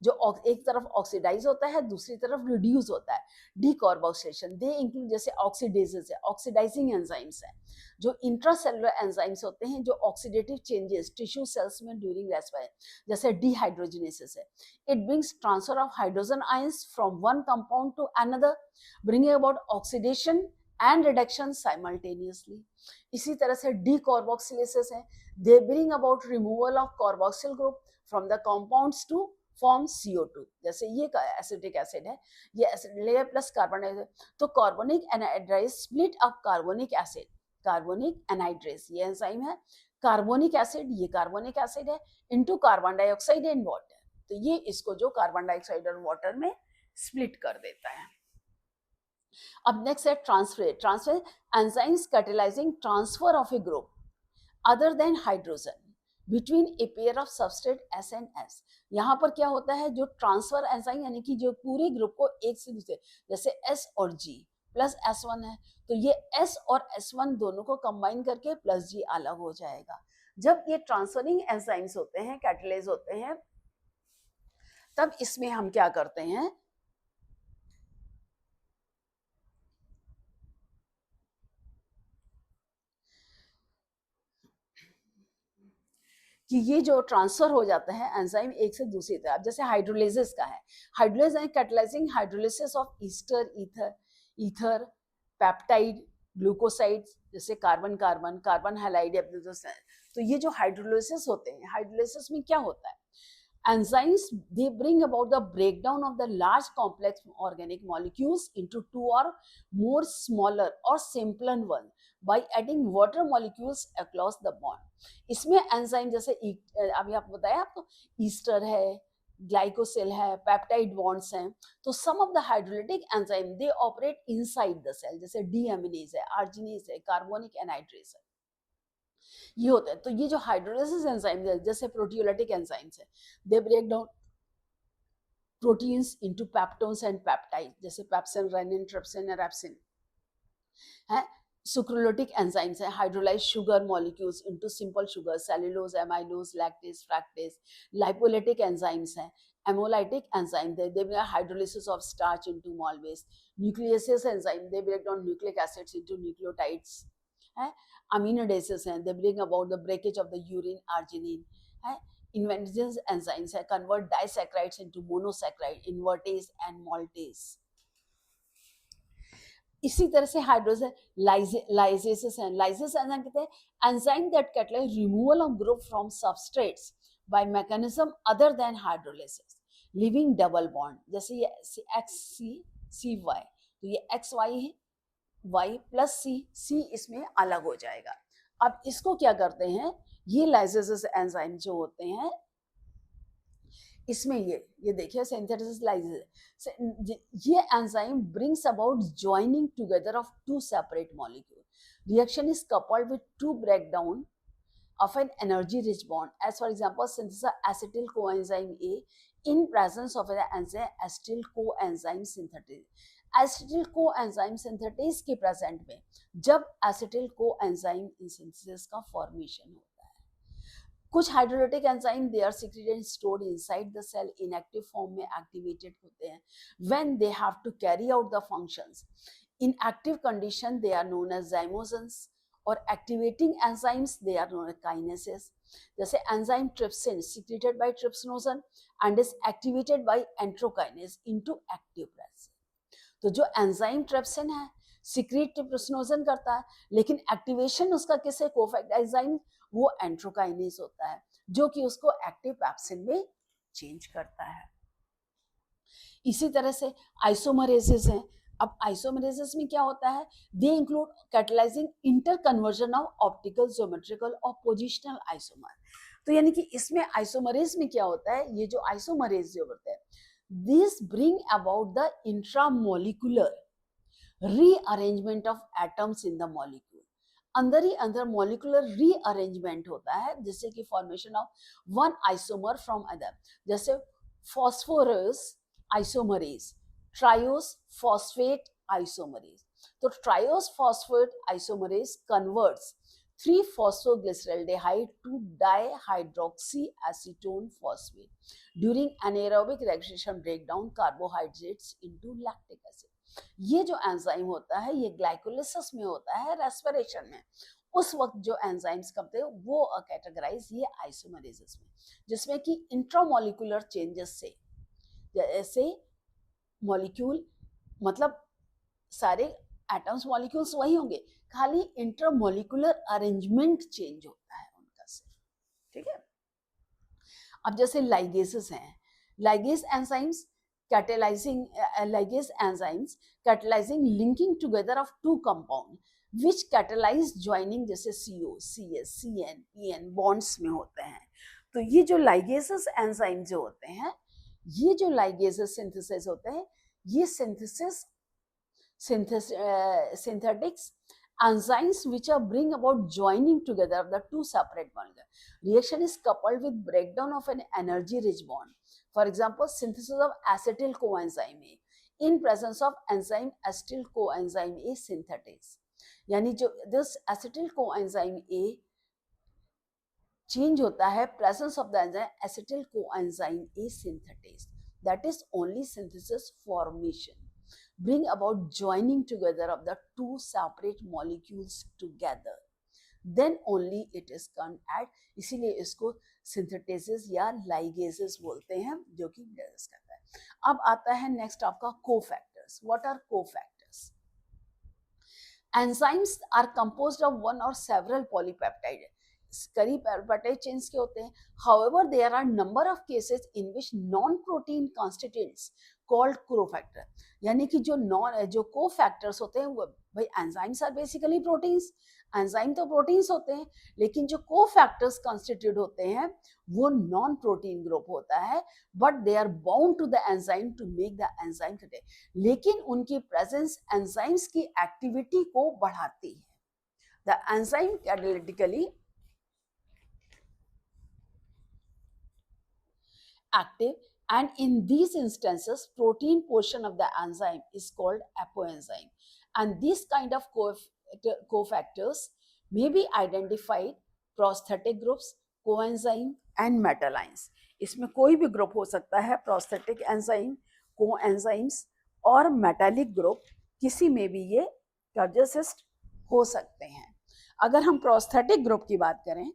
जो एक तरफ ऑक्सीडाइज होता है, दूसरी तरफ रिड्यूस होता है, डीकार्बोक्सिलेशन। दे इंक्लूड जैसे ऑक्सीडेजेस है, ऑक्सीडाइजिंग एंजाइम्स है, जो इंट्रासेलुलर एंजाइम्स होते हैं जो ऑक्सीडेटिव चेंजेस टिश्यू सेल्स में ड्यूरिंग रेस्पिरेशन, जैसे डिहाइड्रोजनेसिस है। It brings transfer of hydrogen ions from one compound to another, bringing about oxidation and reduction simultaneously. इसी तरह से डीकार्बोक्सिलेसिस है, they bring about removal of carboxyl group from the compounds to form CO2। जैसे ये acetic acid है, ये acid layer plus carbon dioxide, तो carbonic anhydrase split up carbonic acid, carbonic anhydrase ये एंजाइम है, कार्बोनिक एसिड ये carbonic acid है, into carbon dioxide and water, तो ये इसको जो कार्बन डाइऑक्साइड और वाटर में स्प्लिट कर देता है। अब नेक्स्ट है transfer. Transfer enzymes catalysing transfer of a group other than hydrogen between a pair of substrate S and S। यहाँ पर क्या होता है, जो ट्रांसफर एंजाइम यानी कि जो पूरे ग्रुप को एक से दूसरे, जैसे S और G प्लस S1 है, तो ये S और S1 दोनों को कंबाइन करके प्लस G अलग हो जाएगा। जब ये ट्रांसफरिंग एंजाइम्स होते हैं, कैटलाइज होते हैं, तब इसमें हम क्या करते हैं कि ये जो ट्रांसफर हो जाता है एंजाइम एक से दूसरी तरफ, जैसे हाइड्रोलिसिस का है, hydrolysis catalysing hydrolysis of Easter ether, ether peptide glucoside, जैसे कार्बन कार्बन कार्बन हैलाइड। तो ये जो हाइड्रोलिसिस होते हैं, हाइड्रोलिसिस में क्या होता है, enzymes they bring about the breakdown of the large complex organic molecules into two or more smaller or simpler ones by adding water molecules across the bond। इसमें एंजाइम जैसे अभी आपको बताया, आपको ईस्टर है, ग्लाइकोसिल है, पेप्टाइड बॉन्ड्स हैं, तो some of the hydrolytic enzyme they operate inside the cell, जैसे डीएमिनेज है, आर्जिनेज है, कार्बोनिक एनहाइड्रेज है। ये होता है। तो ये जो हाइड्रोलाइसिस एंजाइम है, जैसे प्रोटियोलाइटिक एंजाइम्स है, they break down proteins into peptones and peptide, जैसे पेप्सिन, रेनिन, ट्रिप्सिन और एप्सिन है। सुक्रोलोटिक एंजाइम्स है, hydrolyse sugar molecules into simple sugar, cellulose, amylose, lactase, fructase. Lipolytic enzymes है, amylolytic enzyme, they break hydrolysis of starch into malt base. Nucleases enzyme, they break down nucleic acids into nucleotides है। Amidases हैं, they bring about the breakage of the urine arginine है। Invertase enzymes है, convert disaccharides into monosaccharide, invertase and maltase. इसी तरह से hydrogen लाइजेसिस है, लाइजेस enzyme कहते हैं enzyme that catalyse removal of group from substrates by mechanism other than hydrolysis, leaving double bond, जैसे ये एक्स सी वाई, तो ये एक्स वाई है, वाई प्लस सी इसमें अलग हो जाएगा। अब इसको क्या करते हैं, ये लाइजेसिस एंजाइम जो होते हैं, इसमें ये देखिए सिंथेसिस लाइजेस, ये enzyme brings about joining together of two separate molecule. Reaction is coupled with to breakdown of an energy rich bond, as for example synthesis of acetyl coenzyme A in presence of an enzyme acetyl coenzyme synthetase। acetyl coenzyme synthetase के present में जब acetyl coenzyme synthesis का formation होता है। कुछ hydrolytic enzyme they are secreted and stored inside the cell, inactive form में activated होते हैं when they have to carry out the functions. Inactive condition they are known as zymogens, और activating enzymes they are known as kinases, जैसे enzyme trypsin secreted by trypsinogen and is activated by enterokinase into active presence. तो जो enzyme trypsin है secret trypsinogen करता है, लेकिन activation उसका किसे कोफैक्ट एंजाइम, वो एंट्रोकाइनेज होता है, जो कि उसको एक्टिव पेप्सिन में चेंज करता है। इसी तरह से आइसोमरेजेस हैं। अब आइसोमरेजेस में क्या होता है, they include catalysing inter conversion of optical, geometrical और पोजिशनल आइसोमर। तो यानी कि इसमें आइसोमरेज में क्या होता है, ये जो आइसोमरेज जो होते हैं, this bring about the intramolecular rearrangement of atoms in the molecule. अंदर ही अंदर मॉलिकुलर रीअरेंजमेंट होता है, जिससे कि formation of one isomer from other, जैसे phosphorus isomerase, triose phosphate isomerase. तो triose phosphate isomerase converts 3-phosphoglyceraldehyde to dihydroxy acetone phosphate during anaerobic respiration breakdown carbohydrates into lactic acid। ये जो एंजाइम होता है ये ग्लाइकोलिसिस में होता है, रेस्पिरेशन में, उस वक्त जो एंजाइम्स करते हैं वो कैटेगराइज ये आइसोमरेजेस में, जिसमें कि इंट्रामोलिकुलर चेंजेस से, जैसे मॉलिक्यूल मतलब सारे एटम्स मॉलिक्यूल्स वही होंगे, खाली इंटरमोलिकुलर अरेंजमेंट चेंज होता है उनका सिर्फ, ठीक है। अब जैसे लाइगेसेस हैं, ligase enzymes catalyzing ligase enzymes catalyzing linking together of two compound which catalyze joining, जैसे CO, CS, CN, PN bonds में होते हैं। तो ये जो ligases enzyme जो होते हैं, ये जो ligases synthesis होते हैं, ये synthetics enzymes which are bring about joining together of the two separate molecules. Reaction is coupled with breakdown of an energy rich bond. For example, synthesis of acetyl coenzyme A in presence of enzyme acetyl coenzyme A synthetase। यानी जो this acetyl coenzyme A change होता है presence of the enzyme acetyl coenzyme A synthetase, that is only synthesis formation bring about joining together of the two separate molecules together, then only it is can add, इसीलिए इसको सिंथेटेसिस या लाइगेसेस बोलते हैं, जो कि discuss करता है। अब आता है नेक्स्ट आपका cofactors. What are cofactors? Enzymes are composed of one or several polypeptide, कई पेप्टाइड चेन्स के होते हैं। However there are number of cases in which non protein constituents called cofactor, यानी कि जो कोफैक्टर्स होते हैं वो, भाई enzymes are basically proteins, enzyme तो प्रोटीन्स होते हैं, लेकिन जो कोफैक्टर्स कॉन्स्टिट्यूट होते हैं वो नॉन प्रोटीन ग्रुप होता है, but they are bound to the enzyme to make the enzyme contain, लेकिन उनकी प्रेजेंस एंजाइम्स की एक्टिविटी को बढ़ाती है। The enzyme catalytically active, and in these instances protein portion of the enzyme is called apoenzyme, and these kind of cofactors may be identified prosthetic groups, coenzyme and metalines. इसमें कोई भी group हो सकता है, prosthetic enzyme, coenzymes और metallic group, किसी में भी ये कार्डियोसिस्ट हो सकते हैं. अगर हम प्रोस्थेटिक ग्रुप की बात करें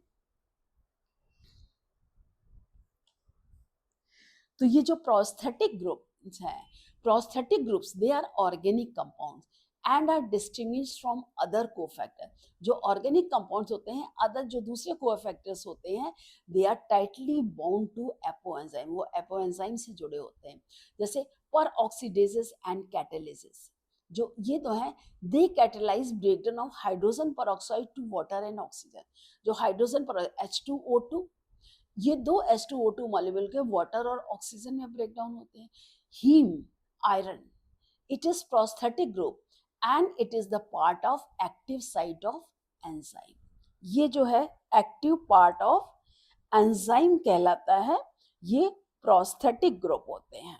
तो ये जो प्रोस्थेटिक ग्रुप्स हैं, prosthetic groups they are organic compounds and are distinguished from other cofactor. जो ऑर्गेनिक कंपाउंड्स होते हैं, अदर जो दूसरे कोफैक्टर्स होते हैं, they are tightly bound to apoenzyme, वो एपोएंजाइम से जुड़े होते हैं. जैसे पर ऑक्सीडेजेस एंड कैटालिसिस, जो ये दो हैं, they catalyse breakdown of hydrogen peroxide to water and oxygen. जो हाइड्रोजन पर H2O2, ये दो H2O2 मॉलिक्यूल के वाटर और ऑक्सीजन में ब्रेक डाउन होते हैं. Heme, iron, it is prosthetic group and it is the part of active site of enzyme. ये जो है एक्टिव पार्ट ऑफ एंजाइम कहलाता है. ये प्रोस्थेटिक ग्रुप होते हैं.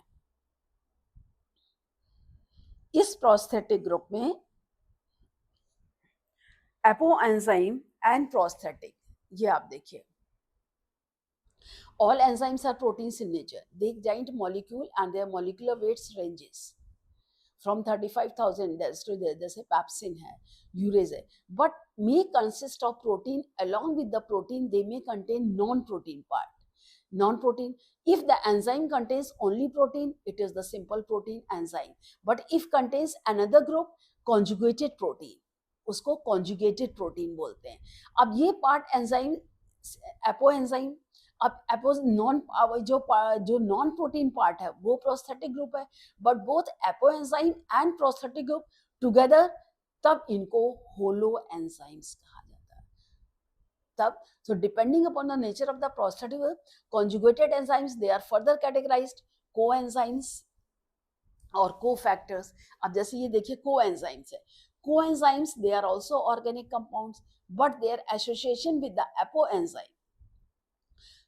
इस प्रोस्थेटिक ग्रुप में एपोएंजाइम एंड प्रोस्थेटिक, ये आप देखिए, all enzymes are proteins in nature. They giant molecule and their molecular weights ranges from 35,000 to जैसे पैप्सिन है, यूरेज है, but may consist of protein. Along with the protein they may contain non-protein part. Non-protein, if the enzyme contains only protein, it is the simple protein enzyme, but if contains another group, conjugated protein, उसको conjugated protein बोलते हैं. अब ये part enzyme apoenzyme, अब non जो non protein part है वो prosthetic group है, but both apoenzyme and prosthetic group together, तब इनको होलो एंजाइम्स कहा जाता है. तब so depending upon the nature of the prosthetic group, conjugated enzymes they are further categorized, coenzymes और cofactors. अब जैसे ये देखिए coenzymes है, coenzymes they are also organic compounds, but their association with the apoenzyme,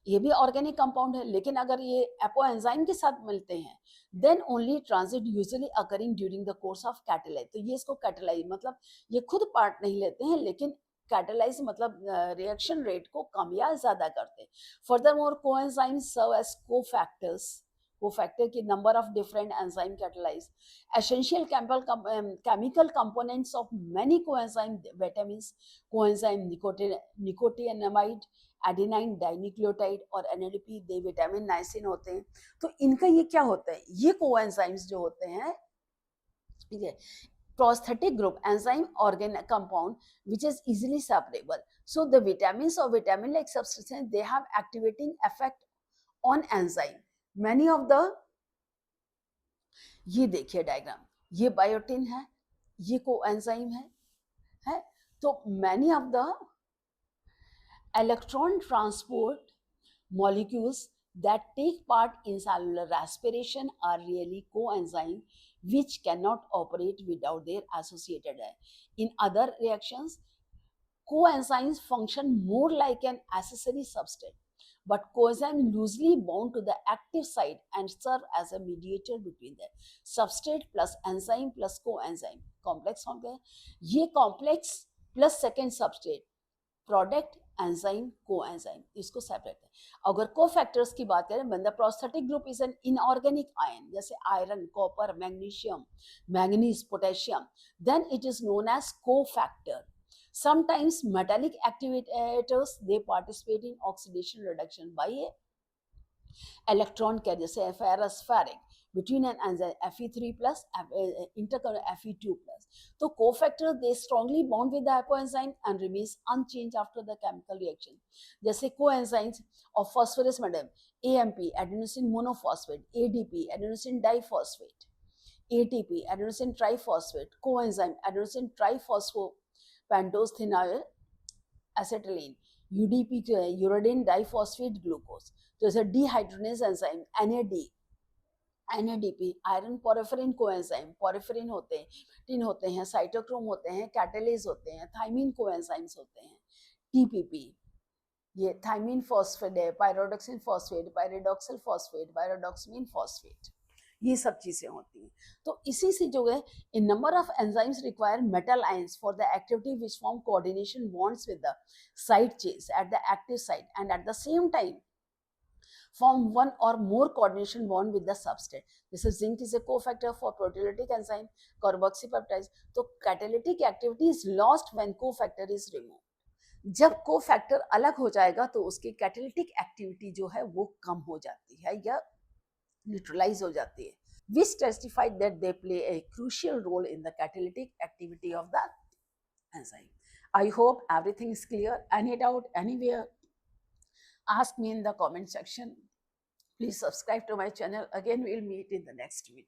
ये भी ऑर्गेनिक कंपाउंड है, लेकिन अगर ये एपोएंजाइम के साथ मिलते हैं, then only transit usually occurring during the course of catalyse. तो ये इसको कैटालाइज मतलब ये खुद पार्ट नहीं लेते हैं, लेकिन कैटालाइज मतलब रिएक्शन रेट को कम या ज्यादा करते हैं. Furthermore coenzymes serve as cofactors, cofactor की number of different enzyme catalyse. Essential chemical components of many coenzyme vitamins, coenzyme nicotinamide, adenine dinucleotide और एनएडपी, दे विटामिन नाइसिन होते हैं. तो इनका ये क्या होता है, ये कोएंजाइम्स जो होते हैं, ये prosthetic group enzyme organ compound which is easily separable. So the vitamins or vitamin like substances, they have activating effect on enzyme. Many of the, ये देखिए डायग्राम, ये बायोटिन है, ये कोएंजाइम है. तो many of the electron transport molecules that take part in cellular respiration are really coenzyme which cannot operate without their associated. In other reactions, coenzymes function more like an accessory substrate, but coenzyme loosely bound to the active site and serve as a mediator between the substrate plus enzyme plus coenzyme. Complex हो गया, ये complex plus second substrate, product enzyme coenzyme, इसको separate है. अगर cofactors की बात करें, when the prosthetic group is an inorganic ion, जैसे iron, copper, magnesium, manganese, potassium, then it is known as cofactor. Sometimes metallic activators they participate in oxidation reduction by a electron carrier, जैसे ferrous ferric, between an enzyme Fe3 plus Fe2 plus. So cofactors they strongly bond with the apoenzyme and remains unchanged after the chemical reaction. जैसे coenzymes of phosphorus madam, AMP adenosine monophosphate, ADP adenosine diphosphate, ATP adenosine triphosphate, coenzyme adenosine triphosphopentose thionyl acetylene, UDP uridine diphosphate glucose. जैसे dehydrogenase enzyme NAD, NADP, iron porphyrin coenzyme, porphyrin होते हैं, tin होते हैं, cytochrome होते हैं, catalase होते हैं, thymine coenzymes होते हैं, TPP, ये थाइमिन फॉस्फेट है, पायरोडॉक्सिन फॉस्फेट, पायरिडॉक्सिल फॉस्फेट, पायरोडॉक्समीन फॉस्फेट, ये सब चीजें होती हैं। तो इसी से जो है इन number of enzymes require metal ions for the activity which form coordination bonds with the side chains at the active site and at the same time form one or more coordination bond with the substrate. This is zinc is a cofactor for proteolytic enzyme carboxypeptides. तो catalytic activity is lost when cofactor is removed. जब cofactor अलग हो जाएगा तो उसकी catalytic activity जो है वो कम हो जाती है या न्यूट्रलाइज हो जाती है, which testified that they play a crucial role in the catalytic activity of the enzyme. I hope everything is clear. Any doubt anywhere, ask me in the comment section. Please subscribe to my channel. Again, we'll meet in the next video.